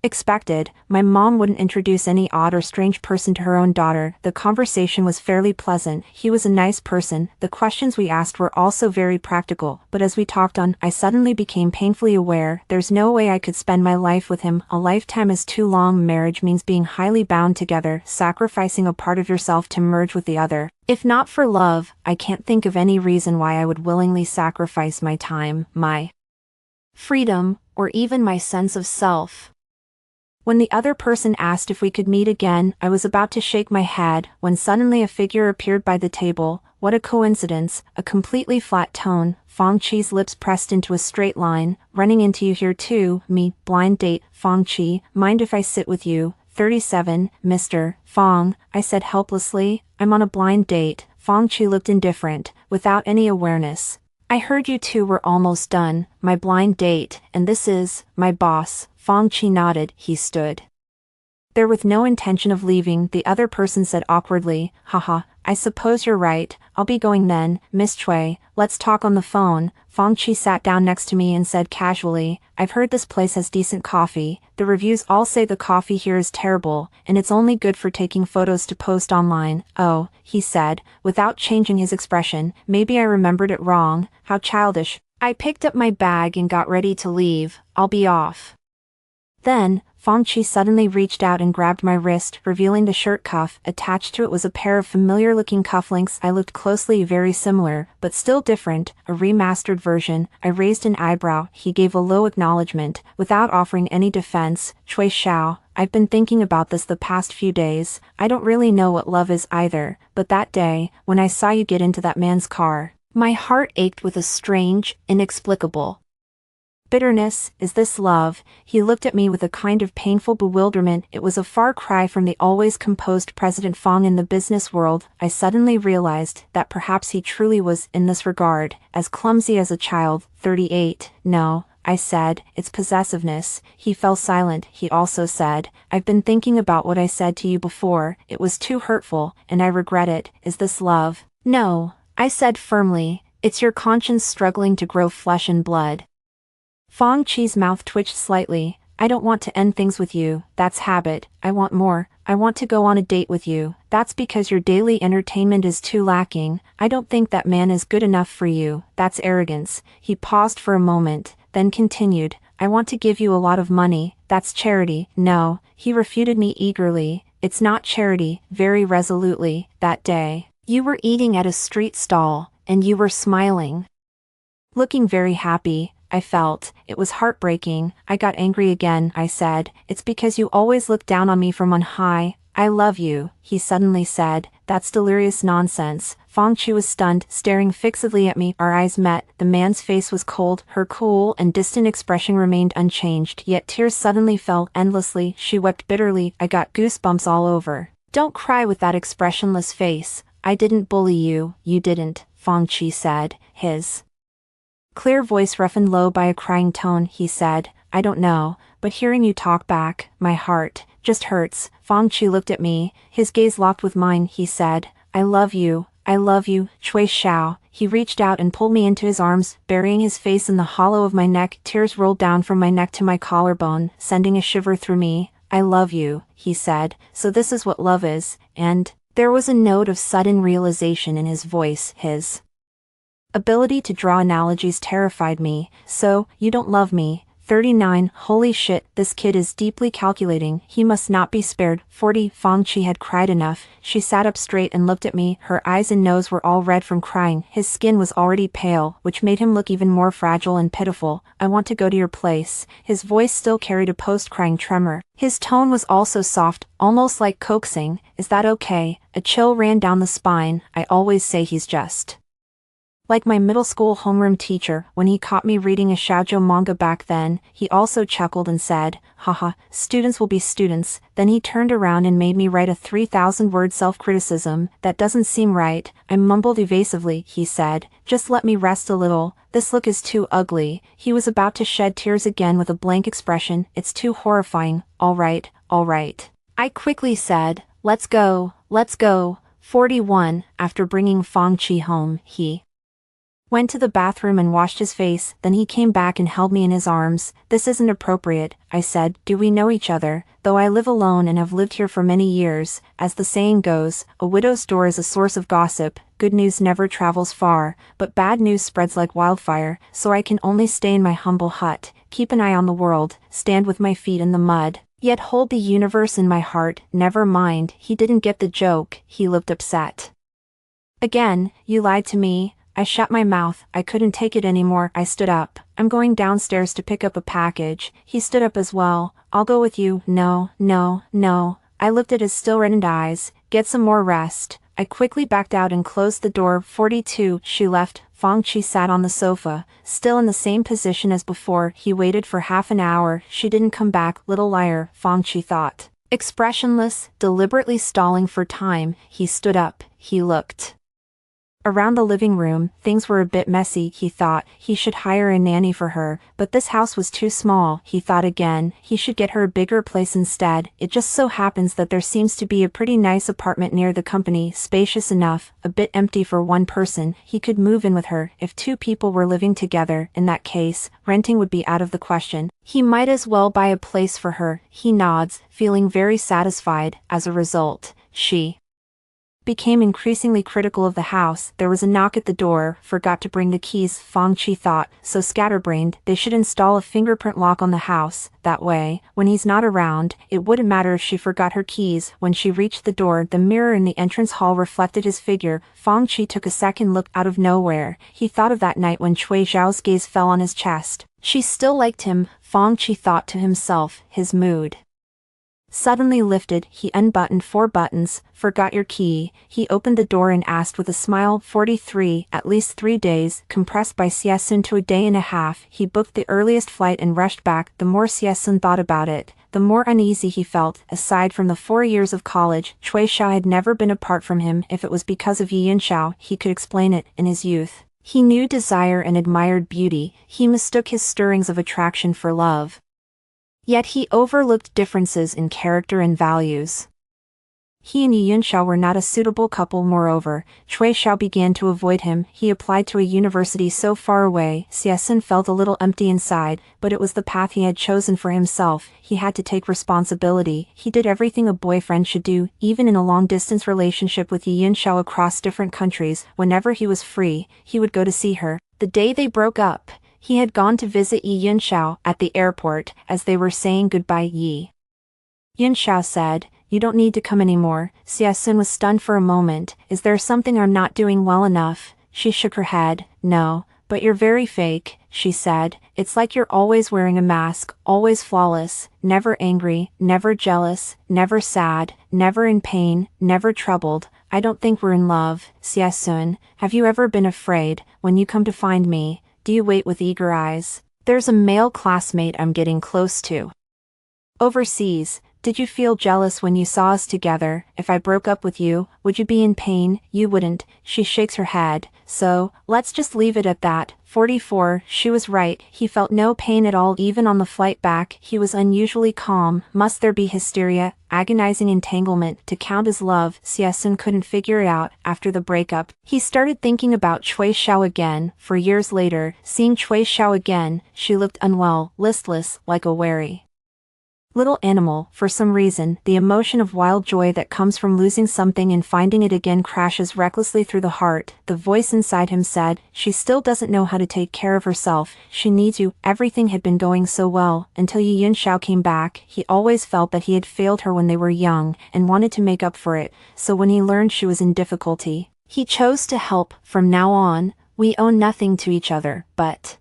expected. My mom wouldn't introduce any odd or strange person to her own daughter. The conversation was fairly pleasant. He was a nice person. The questions we asked were also very practical, but as we talked on, I suddenly became painfully aware there's no way I could spend my life with him. A lifetime is too long. Marriage means being highly bound together, sacrificing a part of yourself to merge with the other. If not for love, I can't think of any reason why I would willingly sacrifice my time, my freedom, or even my sense of self. When the other person asked if we could meet again, I was about to shake my head, when suddenly a figure appeared by the table. What a coincidence, a completely flat tone. Fang Qi's lips pressed into a straight line. Running into you here too, me, blind date. Fang Qi, mind if I sit with you? 37, Mr. Fang, I said helplessly. I'm on a blind date. Fang Qi looked indifferent, without any awareness. I heard you two were almost done. My blind date, and this is my boss. Fang Qi nodded. He stood there with no intention of leaving. The other person said awkwardly, haha, I suppose you're right, I'll be going then. Miss Cui, let's talk on the phone. Fang Qi sat down next to me and said casually, I've heard this place has decent coffee. The reviews all say the coffee here is terrible, and it's only good for taking photos to post online. Oh, he said, without changing his expression, maybe I remembered it wrong. How childish. I picked up my bag and got ready to leave. I'll be off. Then, Fang Qi suddenly reached out and grabbed my wrist, revealing the shirt cuff. Attached to it was a pair of familiar-looking cufflinks. I looked closely, very similar, but still different, a remastered version. I raised an eyebrow. He gave a low acknowledgement, without offering any defense. Cui Xiao, I've been thinking about this the past few days. I don't really know what love is either, but that day, when I saw you get into that man's car, my heart ached with a strange, inexplicable bitterness. Is this love? He looked at me with a kind of painful bewilderment. It was a far cry from the always composed President Fang in the business world. I suddenly realized that perhaps he truly was, in this regard, as clumsy as a child. 38. No, I said, it's possessiveness. He fell silent. He also said, I've been thinking about what I said to you before. It was too hurtful, and I regret it. Is this love? No, I said firmly. It's your conscience struggling to grow flesh and blood. Fang Qi's mouth twitched slightly. I don't want to end things with you, that's habit. I want more. I want to go on a date with you. That's because your daily entertainment is too lacking. I don't think that man is good enough for you. That's arrogance. He paused for a moment, then continued, I want to give you a lot of money. That's charity. No, he refuted me eagerly. It's not charity. Very resolutely. That day, you were eating at a street stall, and you were smiling, looking very happy. I felt, it was heartbreaking. I got angry again. I said, it's because you always look down on me from on high. I love you, he suddenly said. That's delirious nonsense. Fang Qi was stunned, staring fixedly at me. Our eyes met. The man's face was cold. Her cool and distant expression remained unchanged, yet tears suddenly fell endlessly. She wept bitterly. I got goosebumps all over. Don't cry with that expressionless face. I didn't bully you. You didn't, Fang Qi said, his clear voice roughened low by a crying tone. He said, I don't know, but hearing you talk back, my heart just hurts. Fang Qi looked at me, his gaze locked with mine. He said, I love you, Cui Xiao. He reached out and pulled me into his arms, burying his face in the hollow of my neck. Tears rolled down from my neck to my collarbone, sending a shiver through me. I love you, he said, so this is what love is, and there was a note of sudden realization in his voice. His ability to draw analogies terrified me. So, you don't love me. 39. Holy shit, this kid is deeply calculating. He must not be spared. 40. Fang Qi had cried enough. She sat up straight and looked at me. Her eyes and nose were all red from crying. His skin was already pale, which made him look even more fragile and pitiful. I want to go to your place. His voice still carried a post-crying tremor. His tone was also soft, almost like coaxing. Is that okay? A chill ran down the spine. I always say he's just Like my middle school homeroom teacher, when he caught me reading a shoujo manga back then, he also chuckled and said, "Haha, students will be students." Then he turned around and made me write a 3,000-word self-criticism. "That doesn't seem right," I mumbled evasively. He said, "Just let me rest a little. This look is too ugly." He was about to shed tears again with a blank expression. "It's too horrifying." All right. I quickly said, let's go. 41. After bringing Fang Chi home, he went to the bathroom and washed his face, then he came back and held me in his arms. "This isn't appropriate," I said. "Do we know each other?" "Though I live alone and have lived here for many years, as the saying goes, a widow's door is a source of gossip. Good news never travels far, but bad news spreads like wildfire, so I can only stay in my humble hut, keep an eye on the world, stand with my feet in the mud, yet hold the universe in my heart." Never mind, he didn't get the joke. He looked upset. "Again, you lied to me." I shut my mouth. I couldn't take it anymore. I stood up. "I'm going downstairs to pick up a package." He stood up as well. "I'll go with you." No. I looked at his still reddened eyes. "Get some more rest." I quickly backed out and closed the door. 42. She left. Fang Chi sat on the sofa, still in the same position as before. He waited for half an hour. She didn't come back. Little liar, Fang Chi thought. Expressionless, deliberately stalling for time, he stood up. He looked around the living room. Things were a bit messy. He thought he should hire a nanny for her, but this house was too small. He thought again, he should get her a bigger place instead. It just so happens that there seems to be a pretty nice apartment near the company, spacious enough, a bit empty for one person. He could move in with her. If two people were living together, in that case, renting would be out of the question. He might as well buy a place for her. He nods, feeling very satisfied. As a result, she became increasingly critical of the house. There was a knock at the door. Forgot to bring the keys, Fang Chi thought. So scatterbrained, they should install a fingerprint lock on the house. That way, when he's not around, it wouldn't matter if she forgot her keys. When she reached the door, the mirror in the entrance hall reflected his figure. Fang Chi took a second look. Out of nowhere, he thought of that night when Cui Zhao's gaze fell on his chest. She still liked him, Fang Chi thought to himself. His mood suddenly lifted. He unbuttoned 4 buttons. "Forgot your key." He opened the door and asked with a smile. 43. At least 3 days, compressed by Xie to a day and a half. He booked the earliest flight and rushed back. The more Xie thought about it, the more uneasy he felt. Aside from the 4 years of college, Cui Xiao had never been apart from him. If it was because of Yi Yunxiao, he could explain it. In his youth, he knew desire and admired beauty. He mistook his stirrings of attraction for love. Yet he overlooked differences in character and values. He and Yi Yunxiao were not a suitable couple. Moreover, Cui Xiao began to avoid him. He applied to a university so far away. Xie felt a little empty inside, but it was the path he had chosen for himself. He had to take responsibility. He did everything a boyfriend should do, even in a long-distance relationship with Yi Yunxiao across different countries. Whenever he was free, he would go to see her. The day they broke up, he had gone to visit Yi Yunxiao at the airport. As they were saying goodbye, Yi Yunxiao said, "You don't need to come anymore." Xie was stunned for a moment. "Is there something I'm not doing well enough?" She shook her head. "No, but you're very fake," she said. "It's like you're always wearing a mask, always flawless, never angry, never jealous, never sad, never in pain, never troubled. I don't think we're in love." Xie, have you ever been afraid? When you come to find me, do you wait with eager eyes? There's a male classmate I'm getting close to overseas. Did you feel jealous when you saw us together? If I broke up with you, would you be in pain? You wouldn't. She shakes her head. So, let's just leave it at that. 44. She was right. He felt no pain at all. Even on the flight back, he was unusually calm. Must there be hysteria, agonizing entanglement, to count as love? Xie couldn't figure it out. After the breakup, he started thinking about Cui Xiao again. For years later, seeing Cui Xiao again, she looked unwell, listless, like a wary little animal. For some reason, the emotion of wild joy that comes from losing something and finding it again crashes recklessly through the heart. The voice inside him said, "She still doesn't know how to take care of herself. She needs you." Everything had been going so well, until Yi Yunxiao came back. He always felt that he had failed her when they were young, and wanted to make up for it. So when he learned she was in difficulty, he chose to help. From now on, we owe nothing to each other, but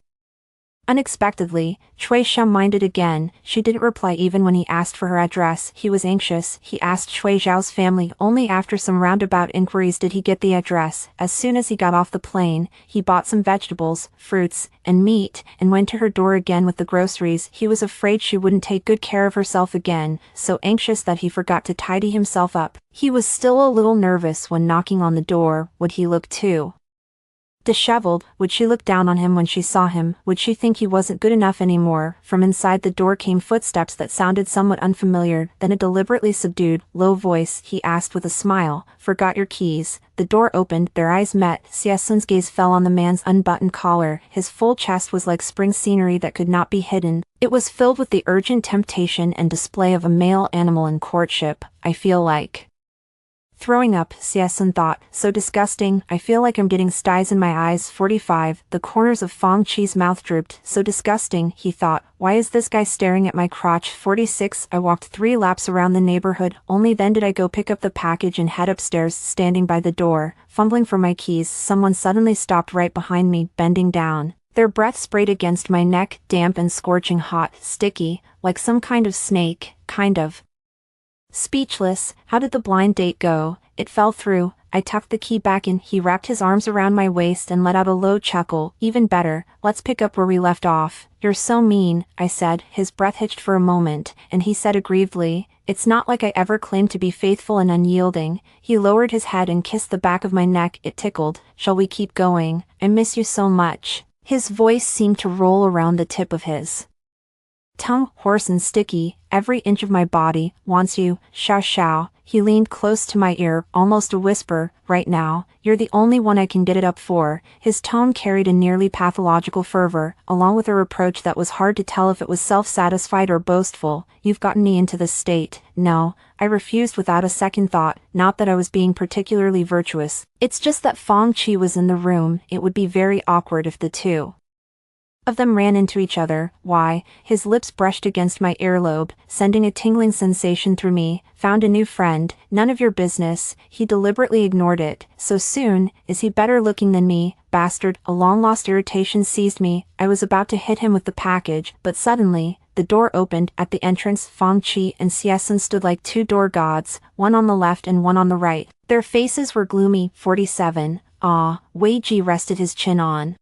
Unexpectedly, Chui Xiao minded again. She didn't reply even when he asked for her address. He was anxious. He asked Chui Xiao's family. Only after some roundabout inquiries did he get the address. As soon as he got off the plane, he bought some vegetables, fruits, and meat, and went to her door again with the groceries. He was afraid she wouldn't take good care of herself again, so anxious that he forgot to tidy himself up. He was still a little nervous when knocking on the door. Would he look too disheveled? Would she look down on him when she saw him? Would she think he wasn't good enough anymore? From inside the door came footsteps that sounded somewhat unfamiliar, then a deliberately subdued, low voice. He asked with a smile, "Forgot your keys?" The door opened, their eyes met. Xie Sun's gaze fell on the man's unbuttoned collar. His full chest was like spring scenery that could not be hidden. It was filled with the urgent temptation and display of a male animal in courtship. "I feel like throwing up," Xie Sun thought. "So disgusting. I feel like I'm getting styes in my eyes." 45. The corners of Fang Chi's mouth drooped. "So disgusting," he thought. "Why is this guy staring at my crotch?" 46. I walked 3 laps around the neighborhood. Only then did I go pick up the package and head upstairs. Standing by the door, fumbling for my keys, someone suddenly stopped right behind me, bending down. Their breath sprayed against my neck, damp and scorching hot, sticky, like some kind of snake, kind of. Speechless, how did the blind date go? It fell through. I tucked the key back in. He wrapped his arms around my waist and let out a low chuckle. "Even better, let's pick up where we left off." "You're so mean," I said. His breath hitched for a moment, and he said aggrievedly, "It's not like I ever claimed to be faithful and unyielding." He lowered his head and kissed the back of my neck. It tickled. "Shall we keep going? I miss you so much." His voice seemed to roll around the tip of his tongue, hoarse and sticky. "Every inch of my body wants you, Xiao Xiao." He leaned close to my ear, almost a whisper. "Right now, you're the only one I can get it up for." His tone carried a nearly pathological fervor, along with a reproach that was hard to tell if it was self-satisfied or boastful. "You've gotten me into this state." "No," I refused without a second thought. "Not that I was being particularly virtuous. It's just that Fang Chi was in the room. It would be very awkward if the two of them ran into each other." "Why?" His lips brushed against my earlobe, sending a tingling sensation through me. "Found a new friend." "None of your business." He deliberately ignored it. "So soon? Is he better looking than me?" "Bastard." A long-lost irritation seized me. I was about to hit him with the package, but suddenly, the door opened. At the entrance, Fang Chi and Xie Sun stood like 2 door gods, one on the left and one on the right. Their faces were gloomy. 47. "Ah." Wei Ji rested his chin on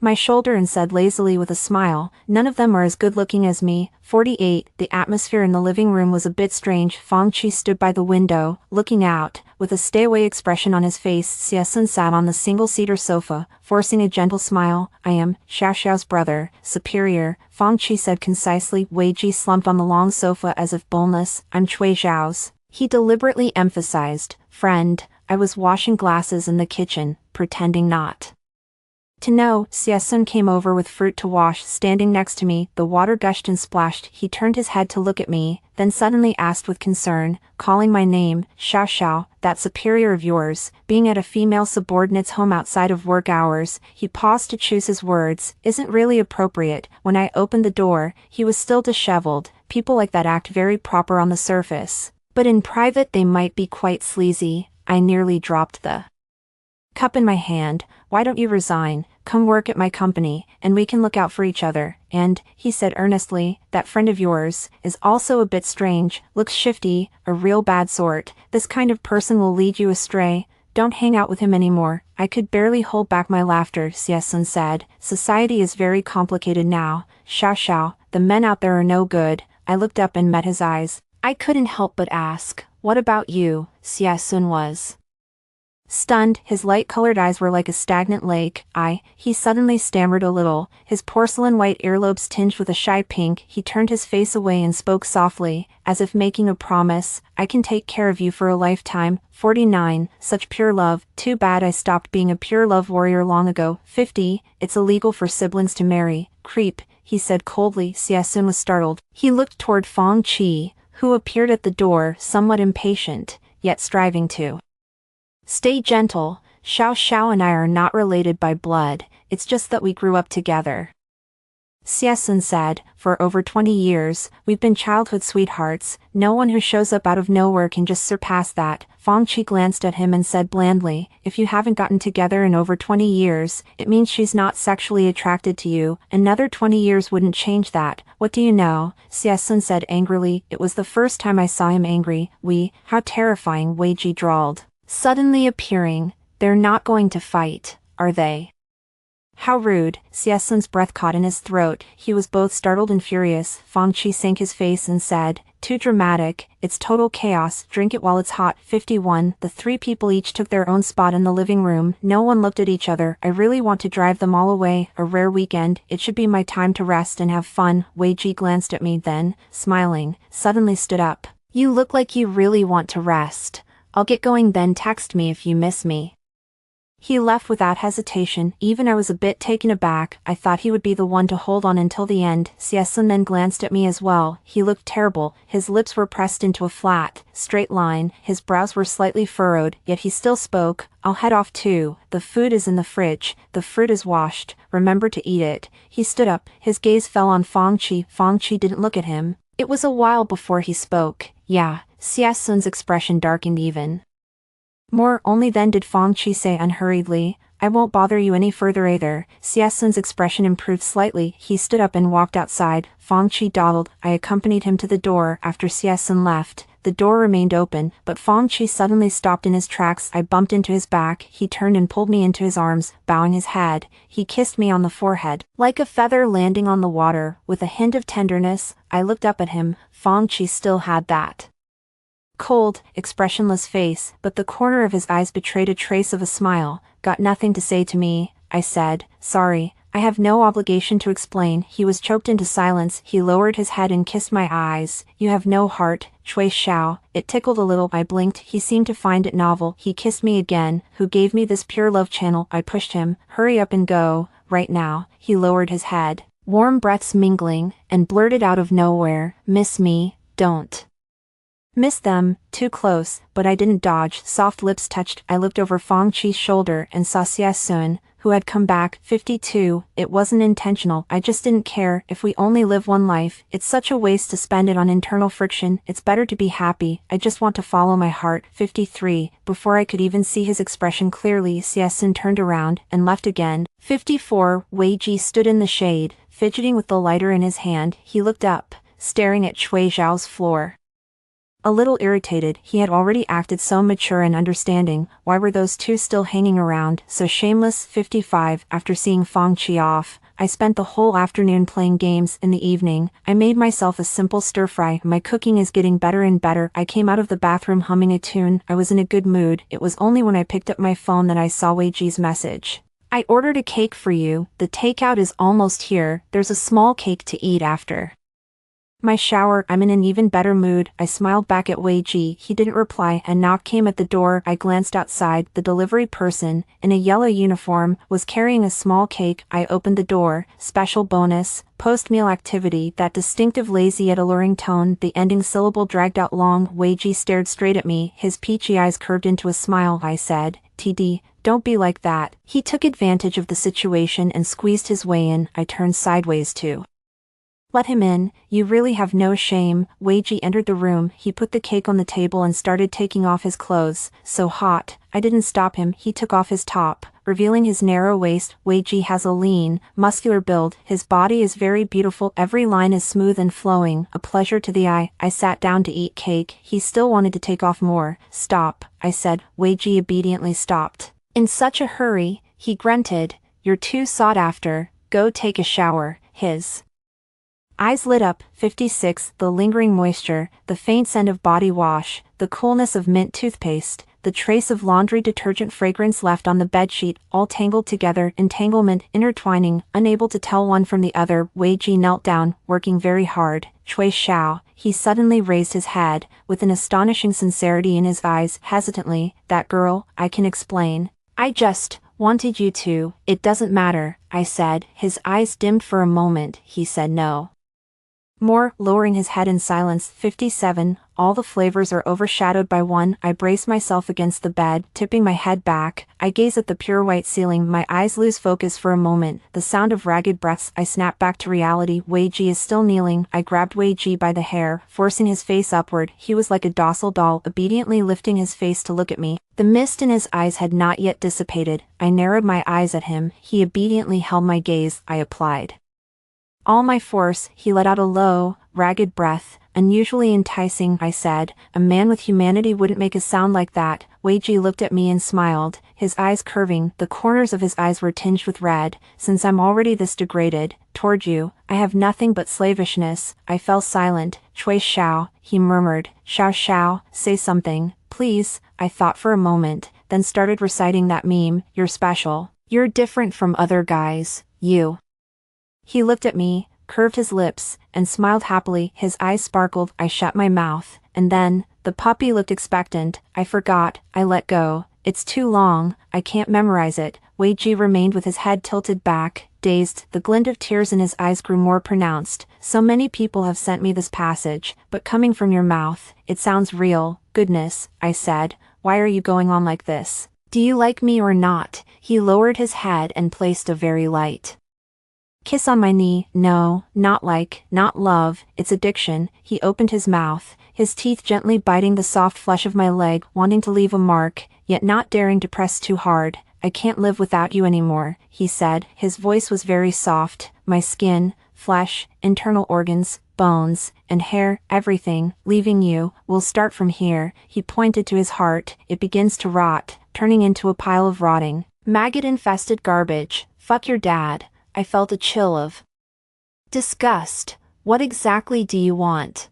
my shoulder and said lazily with a smile, "None of them are as good-looking as me." 48. The atmosphere in the living room was a bit strange. Fang Chi stood by the window, looking out, with a stay-away expression on his face. Xie Sun sat on the single-seater sofa, forcing a gentle smile. "I am Xiao Xiao's brother, superior," Fang Chi said concisely. Wei Ji slumped on the long sofa as if boneless. "I'm Chui Xiao's," he deliberately emphasized, "friend." I was washing glasses in the kitchen, pretending not to know. Xie Sun came over with fruit to wash. Standing next to me, the water gushed and splashed. He turned his head to look at me, then suddenly asked with concern, calling my name, "Xiao Xiao, that superior of yours, being at a female subordinate's home outside of work hours." He paused to choose his words. "Isn't really appropriate." When I opened the door, he was still disheveled. People like that act very proper on the surface, but in private they might be quite sleazy. I nearly dropped the cup in my hand. "Why don't you resign? Come work at my company, and we can look out for each other." "And," he said earnestly, "that friend of yours is also a bit strange, looks shifty, a real bad sort. This kind of person will lead you astray. Don't hang out with him anymore." I could barely hold back my laughter. Xie Sun said, "Society is very complicated now, Xiao Xiao. The men out there are no good." I looked up and met his eyes. I couldn't help but ask, "What about you?" Xie Sun was stunned. His light-colored eyes were like a stagnant lake. He suddenly stammered a little, his porcelain-white earlobes tinged with a shy pink. He turned his face away and spoke softly, as if making a promise. "I can take care of you for a lifetime." 49. Such pure love. Too bad I stopped being a pure love warrior long ago. 50. It's illegal for siblings to marry. Creep, he said coldly. Xie Sun was startled. He looked toward Fang Chi, who appeared at the door, somewhat impatient, yet striving to stay gentle. "Xiao Xiao and I are not related by blood, it's just that we grew up together." Xie said, for over 20 years, we've been childhood sweethearts, no one who shows up out of nowhere can just surpass that. Fang Qi glanced at him and said blandly, if you haven't gotten together in over 20 years, it means she's not sexually attracted to you, another 20 years wouldn't change that. What do you know? Xie said angrily, it was the first time I saw him angry. How terrifying, Wei Ji drawled. Suddenly appearing, they're not going to fight, are they? How rude. Xie breath caught in his throat, he was both startled and furious. Fang Qi sank his face and said, too dramatic, it's total chaos, drink it while it's hot. 51. The three people each took their own spot in the living room, no one looked at each other. I really want to drive them all away, a rare weekend, it should be my time to rest and have fun. Wei Ji glanced at me then, smiling, suddenly stood up. You look like you really want to rest. I'll get going then, text me if you miss me. He left without hesitation, even I was a bit taken aback, I thought he would be the one to hold on until the end. Xie then glanced at me as well, he looked terrible, his lips were pressed into a flat, straight line, his brows were slightly furrowed, yet he still spoke, I'll head off too, the food is in the fridge, the fruit is washed, remember to eat it. He stood up, his gaze fell on Fang Qi. Fang Qi didn't look at him. It was a while before he spoke. Yeah. Xie expression darkened even more. Only then did Fang Qi say unhurriedly, I won't bother you any further either. Xie expression improved slightly, he stood up and walked outside. Fang Qi dawdled, I accompanied him to the door. After Xie left, the door remained open, but Fang Qi suddenly stopped in his tracks. I bumped into his back, he turned and pulled me into his arms, bowing his head, he kissed me on the forehead, like a feather landing on the water, with a hint of tenderness. I looked up at him, Fang Qi still had that cold, expressionless face, but the corner of his eyes betrayed a trace of a smile. Got nothing to say to me, I said, sorry, I have no obligation to explain. He was choked into silence, he lowered his head and kissed my eyes. You have no heart, Cui Xiao. It tickled a little, I blinked, he seemed to find it novel. He kissed me again, who gave me this pure love channel? I pushed him, hurry up and go, right now. He lowered his head, warm breaths mingling, and blurted out of nowhere, miss me, don't. Miss them, too close, but I didn't dodge. Soft lips touched. I looked over Fang Qi's shoulder and saw Xie, who had come back. 52. It wasn't intentional, I just didn't care. If we only live one life, it's such a waste to spend it on internal friction. It's better to be happy. I just want to follow my heart. 53. Before I could even see his expression clearly, Xie turned around and left again. 54. Wei Ji stood in the shade, fidgeting with the lighter in his hand. He looked up, staring at Cui Xiao's floor. A little irritated, he had already acted so mature and understanding, why were those two still hanging around, so shameless? 55. After seeing Fang Qi off, I spent the whole afternoon playing games. In the evening, I made myself a simple stir-fry. My cooking is getting better and better. I came out of the bathroom humming a tune. I was in a good mood. It was only when I picked up my phone that I saw Wei Ji's message. I ordered a cake for you, the takeout is almost here, there's a small cake to eat after my shower. I'm in an even better mood. I smiled back at Wei Ji. He didn't reply. A knock came at the door. I glanced outside. The delivery person, in a yellow uniform, was carrying a small cake. I opened the door. Special bonus, post-meal activity. That distinctive lazy yet alluring tone, the ending syllable dragged out long. Wei Ji stared straight at me, his peachy eyes curved into a smile. I said, TD, don't be like that. He took advantage of the situation and squeezed his way in. I turned sideways to let him in. You really have no shame. Wei Ji entered the room. He put the cake on the table and started taking off his clothes. So hot. I didn't stop him. He took off his top, revealing his narrow waist. Wei Ji has a lean, muscular build. His body is very beautiful. Every line is smooth and flowing, a pleasure to the eye. I sat down to eat cake. He still wanted to take off more. Stop, I said. Wei Ji obediently stopped. In such a hurry, he grunted. You're too sought after. Go take a shower. His eyes lit up. 56. The lingering moisture, the faint scent of body wash, the coolness of mint toothpaste, the trace of laundry detergent fragrance left on the bedsheet, all tangled together, entanglement, intertwining, unable to tell one from the other. Wei Ji knelt down, working very hard. Cui Xiao, he suddenly raised his head, with an astonishing sincerity in his eyes, hesitantly, that girl, I can explain. I just wanted you to. It doesn't matter, I said. His eyes dimmed for a moment. He said no More, lowering his head in silence. 57. All the flavors are overshadowed by one. I brace myself against the bed, tipping my head back. I gaze at the pure white ceiling. My eyes lose focus for a moment. The sound of ragged breaths. I snap back to reality. Wei Ji is still kneeling. I grabbed Wei Ji by the hair, forcing his face upward. He was like a docile doll, obediently lifting his face to look at me. The mist in his eyes had not yet dissipated. I narrowed my eyes at him. He obediently held my gaze. I applied all my force. He let out a low, ragged breath. Unusually enticing, I said. A man with humanity wouldn't make a sound like that. Wei Ji looked at me and smiled, his eyes curving. The corners of his eyes were tinged with red. Since I'm already this degraded toward you, I have nothing but slavishness. I fell silent. Cui Xiao, he murmured. Xiao Xiao, say something, please. I thought for a moment, then started reciting that meme. You're special. You're different from other guys. You. He looked at me, curved his lips, and smiled happily. His eyes sparkled. I shut my mouth, and then, the puppy looked expectant. I forgot. I let go. It's too long. I can't memorize it. Wei Ji remained with his head tilted back, dazed. The glint of tears in his eyes grew more pronounced. So many people have sent me this passage, but coming from your mouth, it sounds real. Goodness, I said. Why are you going on like this? Do you like me or not? He lowered his head and placed a very light kiss on my knee. No, not like, not love, it's addiction. He opened his mouth, his teeth gently biting the soft flesh of my leg, wanting to leave a mark, yet not daring to press too hard. I can't live without you anymore, he said. His voice was very soft. My skin, flesh, internal organs, bones, and hair, everything, leaving you, will start from here. He pointed to his heart. It begins to rot, turning into a pile of rotting, maggot-infested garbage. Fuck your dad. I felt a chill of disgust. What exactly do you want?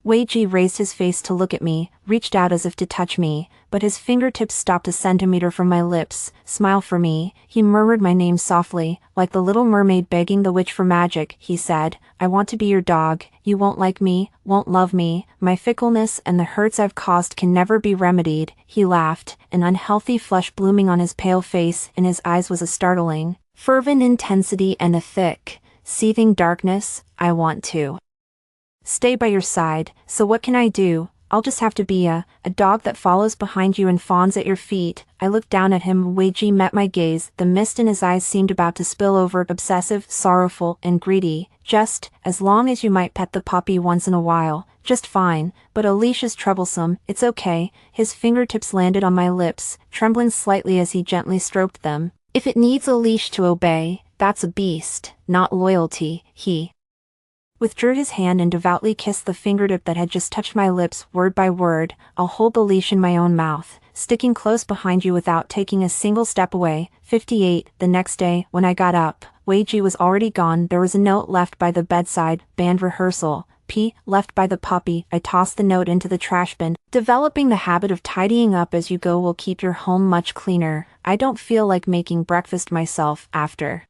Wei Ji raised his face to look at me, reached out as if to touch me, but his fingertips stopped a centimeter from my lips. Smile for me. He murmured my name softly, like the little mermaid begging the witch for magic. He said, I want to be your dog. You won't like me, won't love me. My fickleness and the hurts I've caused can never be remedied. He laughed, an unhealthy flush blooming on his pale face. In his eyes was a startling, fervent intensity and a thick, seething darkness. I want to stay by your side, so what can I do? I'll just have to be a dog that follows behind you and fawns at your feet. I looked down at him. Wei Ji met my gaze. The mist in his eyes seemed about to spill over, obsessive, sorrowful, and greedy. Just, as long as you might pet the puppy once in a while, just fine, but a leash is troublesome. It's okay. His fingertips landed on my lips, trembling slightly as he gently stroked them. If it needs a leash to obey, that's a beast, not loyalty. He withdrew his hand and devoutly kissed the fingertip that had just touched my lips. Word by word, I'll hold the leash in my own mouth, sticking close behind you without taking a single step away. 58. The next day, when I got up, Wei Ji was already gone. There was a note left by the bedside. Band rehearsal. Left by the puppy. I tossed the note into the trash bin. Developing the habit of tidying up as you go will keep your home much cleaner. I don't feel like making breakfast myself. After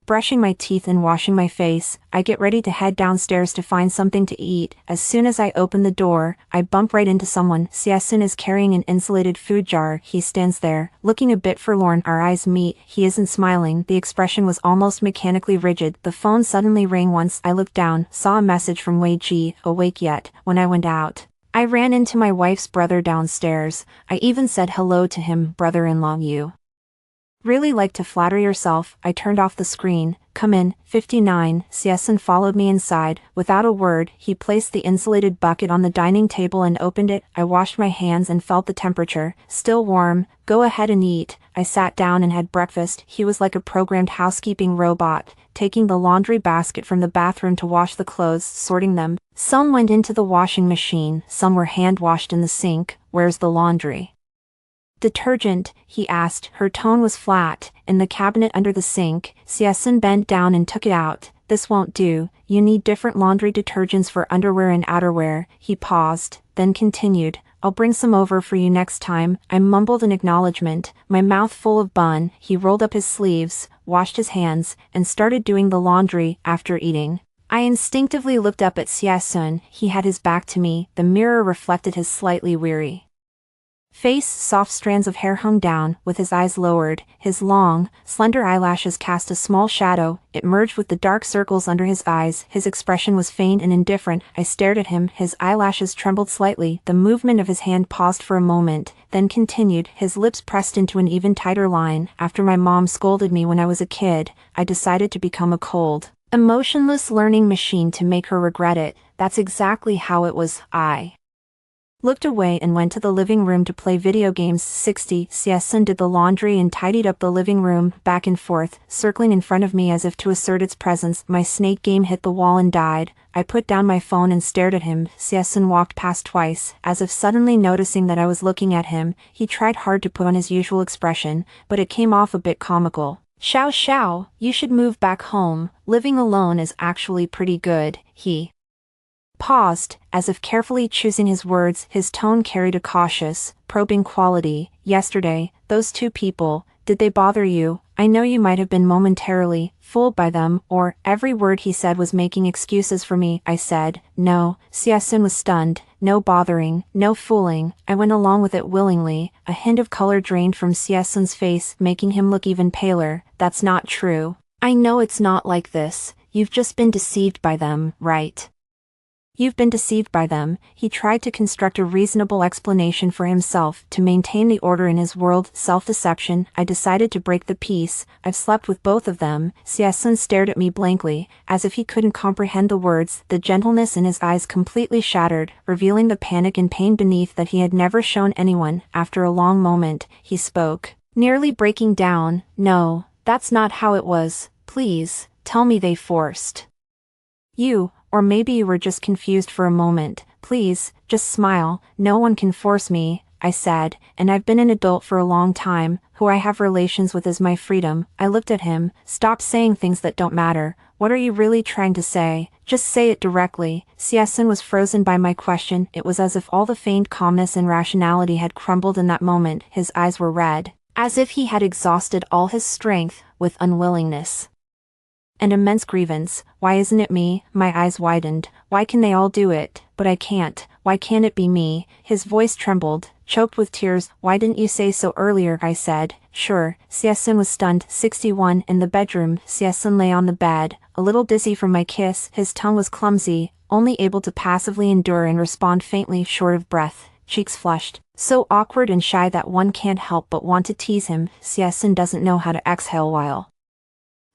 brushing my teeth and washing my face, I get ready to head downstairs to find something to eat. As soon as I open the door, I bump right into someone. Xiasun is carrying an insulated food jar. He stands there, looking a bit forlorn. Our eyes meet. He isn't smiling. The expression was almost mechanically rigid. The phone suddenly rang once. I looked down, saw a message from Wei Ji. Awake yet? When I went out, I ran into my wife's brother downstairs. I even said hello to him. Brother-in-law, you really like to flatter yourself. I turned off the screen. Come in. 59. Xiasun followed me inside. Without a word, he placed the insulated bucket on the dining table and opened it. I washed my hands and felt the temperature. Still warm. Go ahead and eat. I sat down and had breakfast. He was like a programmed housekeeping robot, taking the laundry basket from the bathroom to wash the clothes, sorting them. Some went into the washing machine. Some were hand-washed in the sink. Where's the laundry detergent? He asked. Her tone was flat. In the cabinet under the sink. Xiasun bent down and took it out. This won't do. You need different laundry detergents for underwear and outerwear. He paused, then continued. I'll bring some over for you next time. I mumbled an acknowledgement, my mouth full of bun. He rolled up his sleeves, washed his hands, and started doing the laundry. After eating, I instinctively looked up at Xiasun. He had his back to me. The mirror reflected his slightly weary face. Soft strands of hair hung down, with his eyes lowered. His long, slender eyelashes cast a small shadow. It merged with the dark circles under his eyes. His expression was faint and indifferent. I stared at him. His eyelashes trembled slightly. The movement of his hand paused for a moment, then continued. His lips pressed into an even tighter line. After my mom scolded me when I was a kid, I decided to become a cold, emotionless learning machine to make her regret it. That's exactly how it was. I looked away and went to the living room to play video games. 60. Sieson did the laundry and tidied up the living room, back and forth, circling in front of me as if to assert its presence. My snake game hit the wall and died. I put down my phone and stared at him. Sieson walked past twice, as if suddenly noticing that I was looking at him. He tried hard to put on his usual expression, but it came off a bit comical. Xiao Xiao, you should move back home. Living alone is actually pretty good. He paused, as if carefully choosing his words. His tone carried a cautious, probing quality. Yesterday, those two people, did they bother you? I know you might have been momentarily fooled by them, or every word he said was making excuses for me. I said, no. Sieson was stunned. No bothering, no fooling. I went along with it willingly. A hint of color drained from Sieson's face, making him look even paler. That's not true. I know it's not like this. You've just been deceived by them, right? You've been deceived by them. He tried to construct a reasonable explanation for himself to maintain the order in his world. Self-deception. I decided to break the peace. I've slept with both of them. Sieson stared at me blankly, as if he couldn't comprehend the words. The gentleness in his eyes completely shattered, revealing the panic and pain beneath that he had never shown anyone. After a long moment, he spoke, nearly breaking down. No, that's not how it was. Please, tell me they forced you. Or maybe you were just confused for a moment. Please, just smile. No one can force me, I said, and I've been an adult for a long time. Who I have relations with is my freedom. I looked at him. Stop saying things that don't matter. What are you really trying to say? Just say it directly. Sieson was frozen by my question. It was as if all the feigned calmness and rationality had crumbled in that moment. His eyes were red, as if he had exhausted all his strength with unwillingness and immense grievance. Why isn't it me? My eyes widened. Why can they all do it, but I can't? Why can't it be me? His voice trembled, choked with tears. Why didn't you say so earlier? I said. Sure. Sieson was stunned. 61. In the bedroom, Sieson lay on the bed, a little dizzy from my kiss. His tongue was clumsy, only able to passively endure and respond faintly, short of breath. Cheeks flushed, so awkward and shy that one can't help but want to tease him. Sieson doesn't know how to exhale while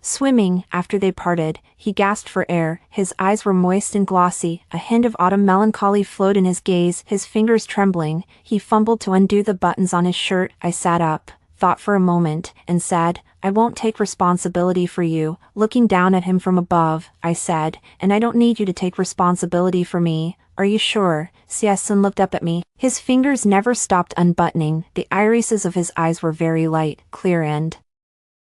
swimming. After they parted, he gasped for air. His eyes were moist and glossy. A hint of autumn melancholy flowed in his gaze. His fingers trembling, he fumbled to undo the buttons on his shirt. I sat up, thought for a moment, and said, I won't take responsibility for you. Looking down at him from above, I said, and I don't need you to take responsibility for me. Are you sure? Sieson looked up at me. His fingers never stopped unbuttoning. The irises of his eyes were very light, clear and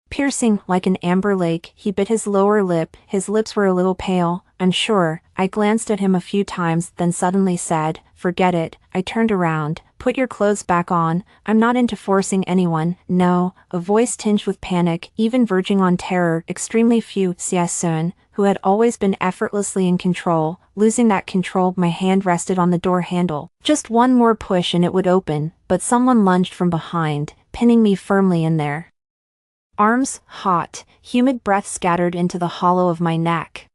piercing, like an amber lake. He bit his lower lip. His lips were a little pale. I'm sure. I glanced at him a few times, then suddenly said, forget it. I turned around. Put your clothes back on. I'm not into forcing anyone. No. A voice tinged with panic, even verging on terror. Extremely few. Sieson, who had always been effortlessly in control, losing that control. My hand rested on the door handle. Just one more push and it would open, but someone lunged from behind, pinning me firmly in there. Arms, hot, humid breath scattered into the hollow of my neck.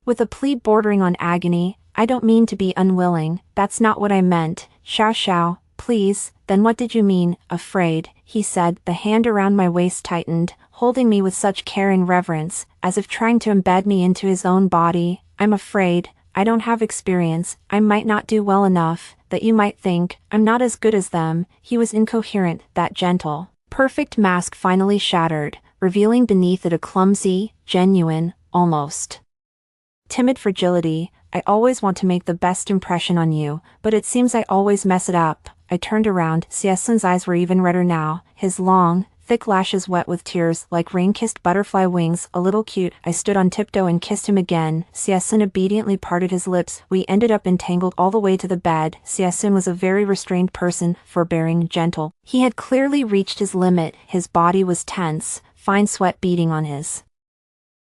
With a plea bordering on agony, I don't mean to be unwilling, that's not what I meant. Xiao Xiao, please. Then what did you mean? Afraid, he said. The hand around my waist tightened, holding me with such care and reverence, as if trying to embed me into his own body. I'm afraid. I don't have experience. I might not do well enough, that you might think I'm not as good as them. He was incoherent. That gentle, perfect mask finally shattered, revealing beneath it a clumsy, genuine, almost timid fragility. I always want to make the best impression on you, but it seems I always mess it up. I turned around. Sieson's eyes were even redder now, his long, thick lashes wet with tears like rain-kissed butterfly wings. A little cute. I stood on tiptoe and kissed him again. Sieson obediently parted his lips. We ended up entangled all the way to the bed. Sieson was a very restrained person, forbearing, gentle. He had clearly reached his limit. His body was tense, fine sweat beading on his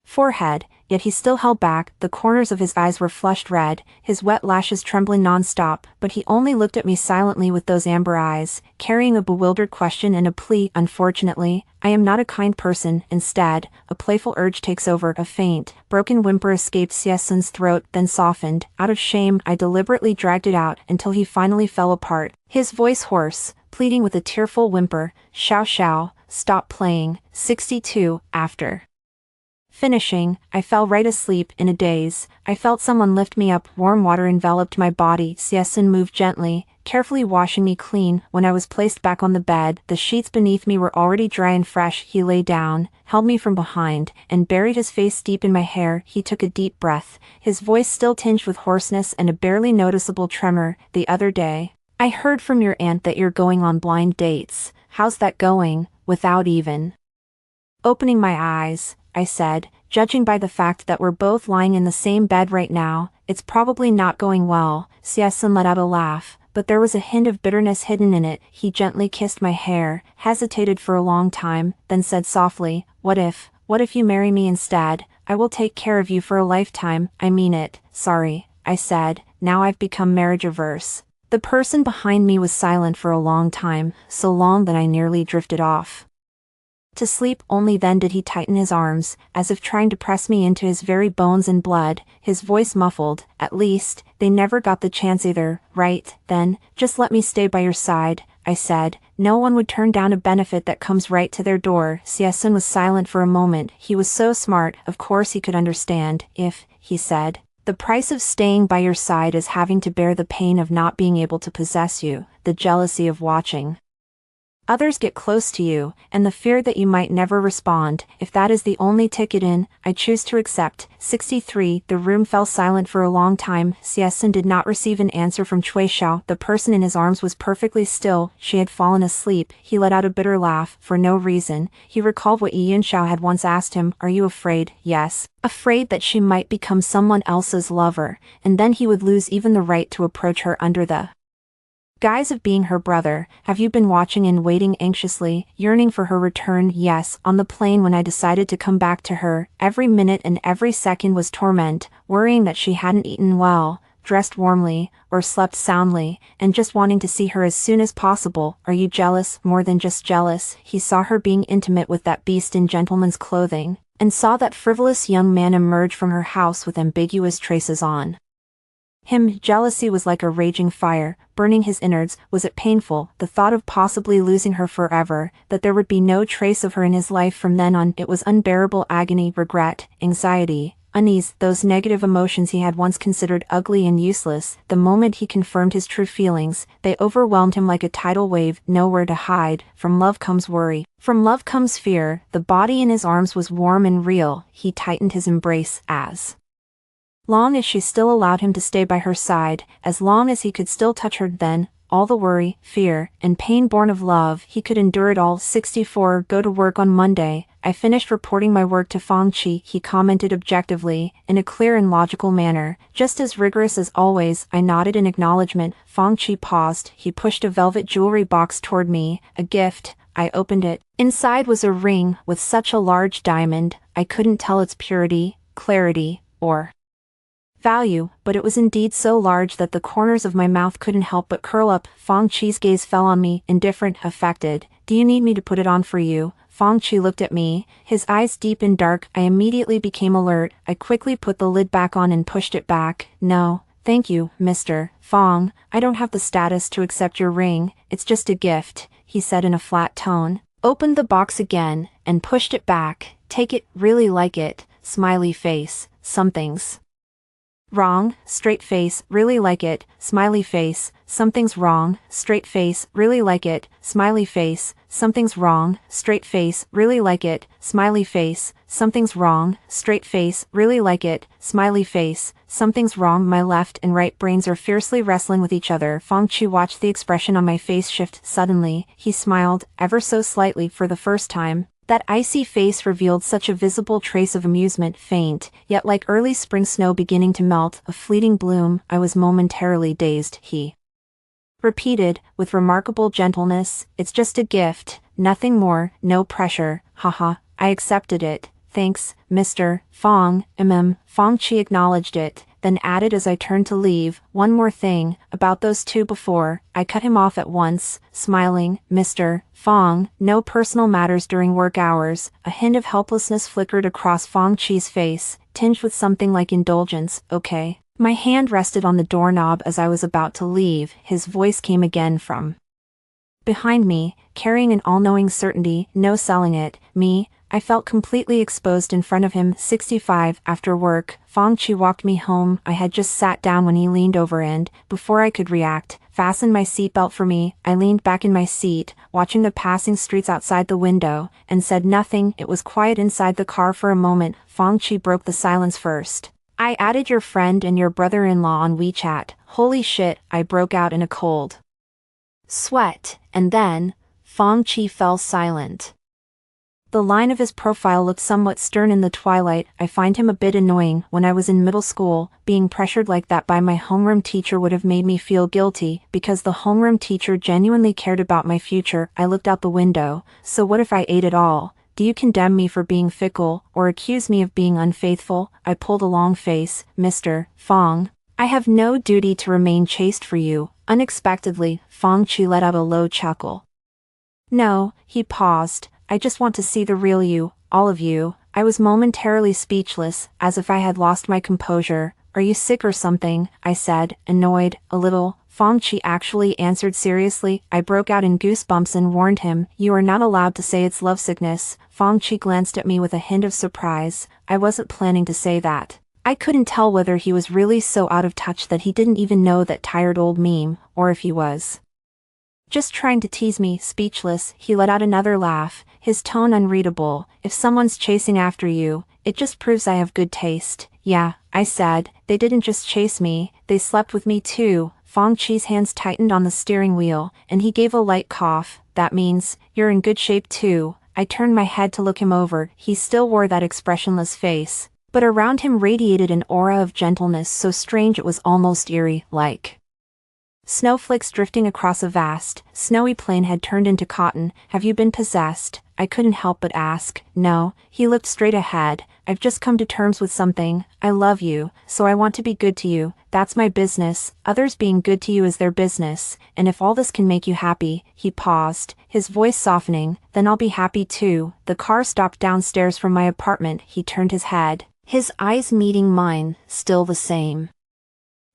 forehead. yet he still held back. The corners of his eyes were flushed red, his wet lashes trembling non-stop, but he only looked at me silently with those amber eyes, carrying a bewildered question and a plea. Unfortunately, I am not a kind person. Instead, a playful urge takes over. A faint, broken whimper escaped Siesun's throat, then softened. Out of shame, I deliberately dragged it out until he finally fell apart, his voice hoarse, pleading with a tearful whimper, "Xiao Xiao, stop playing." 62. After finishing, I fell right asleep in a daze. I felt someone lift me up. Warm water enveloped my body. Siesun moved gently, carefully washing me clean. When I was placed back on the bed, the sheets beneath me were already dry and fresh. He lay down, held me from behind, and buried his face deep in my hair. He took a deep breath, his voice still tinged with hoarseness and a barely noticeable tremor. "The other day, I heard from your aunt that you're going on blind dates. How's that going?" Without even opening my eyes, I said, "Judging by the fact that we're both lying in the same bed right now, it's probably not going well." Siesun let out a laugh, but there was a hint of bitterness hidden in it. He gently kissed my hair, hesitated for a long time, then said softly, what if you marry me instead? I will take care of you for a lifetime." "I mean it." "Sorry," I said, now I've become marriage averse. The person behind me was silent for a long time, so long that I nearly drifted off to sleep. Only then did he tighten his arms, as if trying to press me into his very bones and blood, his voice muffled. "At least, they never got the chance either, right? Then, just let me stay by your side," I said. "No one would turn down a benefit that comes right to their door." Siesun was silent for a moment. He was so smart, of course he could understand. "If," he said, "the price of staying by your side is having to bear the pain of not being able to possess you, the jealousy of watching others get close to you, and the fear that you might never respond, if that is the only ticket in, I choose to accept." 63. The room fell silent for a long time. Siesun did not receive an answer from Cui Xiao. The person in his arms was perfectly still. She had fallen asleep. He let out a bitter laugh, for no reason. He recalled what Yi Yunxiao had once asked him, "Are you afraid?" Yes. Afraid that she might become someone else's lover, and then he would lose even the right to approach her under the guise of being her brother. "Have you been watching and waiting anxiously, yearning for her return?" "Yes." On the plane when I decided to come back to her, every minute and every second was torment, worrying that she hadn't eaten well, dressed warmly, or slept soundly, and just wanting to see her as soon as possible. "Are you jealous?" "More than just jealous." He saw her being intimate with that beast in gentleman's clothing, and saw that frivolous young man emerge from her house with ambiguous traces on him. Jealousy was like a raging fire, burning his innards. Was it painful, the thought of possibly losing her forever, that there would be no trace of her in his life from then on? It was unbearable agony, regret, anxiety, unease, those negative emotions he had once considered ugly and useless. The moment he confirmed his true feelings, they overwhelmed him like a tidal wave. Nowhere to hide. From love comes worry. From love comes fear. The body in his arms was warm and real. He tightened his embrace. As long as she still allowed him to stay by her side, as long as he could still touch her, then, all the worry, fear, and pain born of love, he could endure it all. 64. Go to work on Monday. I finished reporting my work to Fang Qi. He commented objectively, in a clear and logical manner, just as rigorous as always. I nodded in acknowledgement. Fang Qi paused. He pushed a velvet jewelry box toward me. A gift. I opened it. Inside was a ring, with such a large diamond, I couldn't tell its purity, clarity, or value, but it was indeed so large that the corners of my mouth couldn't help but curl up. Fang Qi's gaze fell on me, indifferent, affected. "Do you need me to put it on for you?" Fang Qi looked at me, his eyes deep and dark. I immediately became alert. I quickly put the lid back on and pushed it back. "No, thank you, Mr. Fang. I don't have the status to accept your ring. It's just a gift," he said in a flat tone. Opened the box again, and pushed it back. "Take it, really like it." Smiley face. "Something's wrong." Straight face. "Really like it." Smiley face. "Something's wrong." Straight face. "Really like it." Smiley face. "Something's wrong." Straight face. "Really like it." Smiley face. "Something's wrong." Straight face. "Really like it." Smiley face. "Something's wrong." My left and right brains are fiercely wrestling with each other. Fang Qi watched the expression on my face shift. Suddenly, he smiled, ever so slightly for the first time. That icy face revealed such a visible trace of amusement, faint, yet like early spring snow beginning to melt, a fleeting bloom. I was momentarily dazed. He repeated, with remarkable gentleness, "It's just a gift, nothing more, no pressure." Haha, I accepted it. Thanks, Mr. Fong. Fong Chi acknowledged it, then added as I turned to leave, one more thing, about those two before. I cut him off at once, smiling. Mr. Fong, no personal matters during work hours. A hint of helplessness flickered across Fong Chi's face, tinged with something like indulgence. Okay. My hand rested on the doorknob as I was about to leave. His voice came again from behind me, carrying an all-knowing certainty. No selling it. Me. I felt completely exposed in front of him. 65. After work, Fong Chi walked me home. I had just sat down when he leaned over and, before I could react, fastened my seatbelt for me. I leaned back in my seat, watching the passing streets outside the window, and said nothing. It was quiet inside the car for a moment. Fong Chi broke the silence first. I added your friend and your brother-in-law on WeChat. Holy shit, I broke out in a cold sweat, and then, Fong Chi fell silent. The line of his profile looked somewhat stern in the twilight. I find him a bit annoying. When I was in middle school, being pressured like that by my homeroom teacher would have made me feel guilty, because the homeroom teacher genuinely cared about my future. I looked out the window. So what if I ate it all? Do you condemn me for being fickle, or accuse me of being unfaithful? I pulled a long face. Mr. Fong, I have no duty to remain chaste for you. Unexpectedly, Fong Chi let out a low chuckle. No, he paused. I just want to see the real you, all of you. I was momentarily speechless, as if I had lost my composure. Are you sick or something? I said, annoyed, a little. Fong Chi actually answered seriously. I broke out in goosebumps and warned him, you are not allowed to say it's lovesickness. Fong Chi glanced at me with a hint of surprise. I wasn't planning to say that. I couldn't tell whether he was really so out of touch that he didn't even know that tired old meme, or if he was just trying to tease me. Speechless, he let out another laugh, his tone unreadable. If someone's chasing after you, it just proves I have good taste. Yeah, I said, they didn't just chase me, they slept with me too. Fong Chi's hands tightened on the steering wheel, and he gave a light cough. That means, you're in good shape too. I turned my head to look him over. He still wore that expressionless face, but around him radiated an aura of gentleness so strange it was almost eerie, like snowflakes drifting across a vast, snowy plain had turned into cotton. Have you been possessed? I couldn't help but ask. No, he looked straight ahead. I've just come to terms with something. I love you, so I want to be good to you. That's my business. Others being good to you is their business, and if all this can make you happy. He paused, his voice softening, then I'll be happy too. The car stopped downstairs from my apartment. He turned his head, his eyes meeting mine, still the same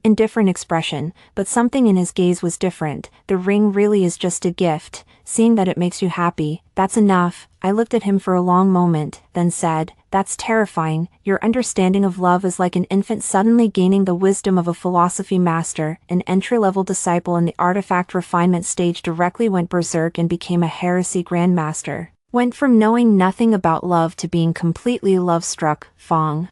indifferent expression, but something in his gaze was different. The ring really is just a gift. Seeing that it makes you happy, that's enough. I looked at him for a long moment, then said, that's terrifying. Your understanding of love is like an infant suddenly gaining the wisdom of a philosophy master. An entry-level disciple in the artifact refinement stage directly went berserk and became a heresy grandmaster. Went from knowing nothing about love to being completely love-struck. Fong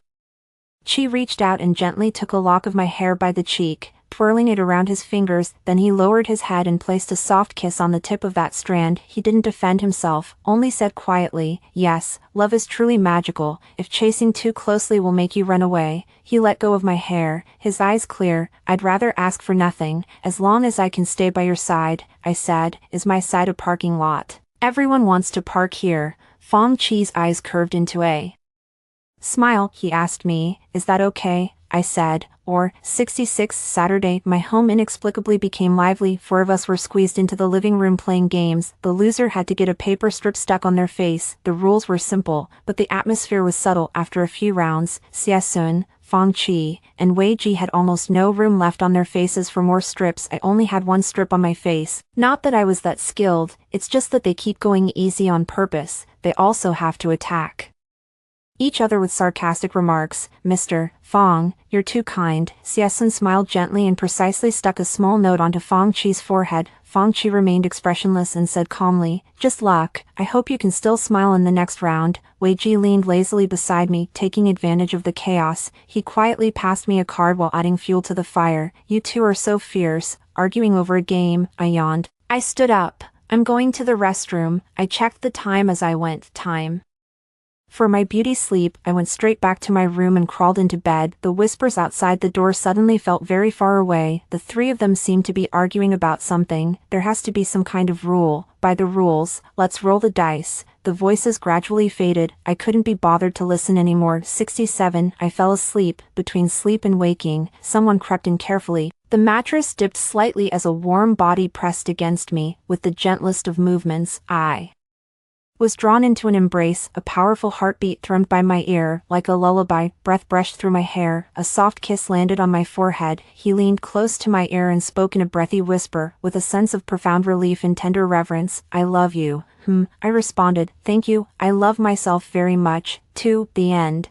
Chi reached out and gently took a lock of my hair by the cheek, twirling it around his fingers. Then he lowered his head and placed a soft kiss on the tip of that strand. He didn't defend himself, only said quietly, yes, love is truly magical. If chasing too closely will make you run away. He let go of my hair, his eyes clear. I'd rather ask for nothing, as long as I can stay by your side. I said, is my side a parking lot? Everyone wants to park here. Fong Chi's eyes curved into a smile. He asked me, is that okay? I said, or, 66. Saturday, my home inexplicably became lively. 4 of us were squeezed into the living room playing games. The loser had to get a paper strip stuck on their face. The rules were simple, but the atmosphere was subtle. After a few rounds, Xie Sun, Fong Chi, and Wei Ji had almost no room left on their faces for more strips. I only had 1 strip on my face. Not that I was that skilled, it's just that they keep going easy on purpose. They also have to attack each other with sarcastic remarks. Mr. Fong, you're too kind. Xie Sun smiled gently and precisely stuck a small note onto Fong Chi's forehead. Fong Chi remained expressionless and said calmly, just luck. I hope you can still smile in the next round. Wei Ji leaned lazily beside me, taking advantage of the chaos. He quietly passed me a card while adding fuel to the fire. You two are so fierce, arguing over a game. I yawned. I stood up. I'm going to the restroom. I checked the time as I went. Time For my beauty sleep, I went straight back to my room and crawled into bed. The whispers outside the door suddenly felt very far away. The three of them seemed to be arguing about something. There has to be some kind of rule. By the rules, let's roll the dice. The voices gradually faded. I couldn't be bothered to listen anymore. 67. I fell asleep. Between sleep and waking, someone crept in carefully. The mattress dipped slightly as a warm body pressed against me. With the gentlest of movements, I was drawn into an embrace. A powerful heartbeat thrummed by my ear, like a lullaby. Breath brushed through my hair. A soft kiss landed on my forehead. He leaned close to my ear and spoke in a breathy whisper, with a sense of profound relief and tender reverence. I love you. I responded. Thank you. I love myself very much, too. The end.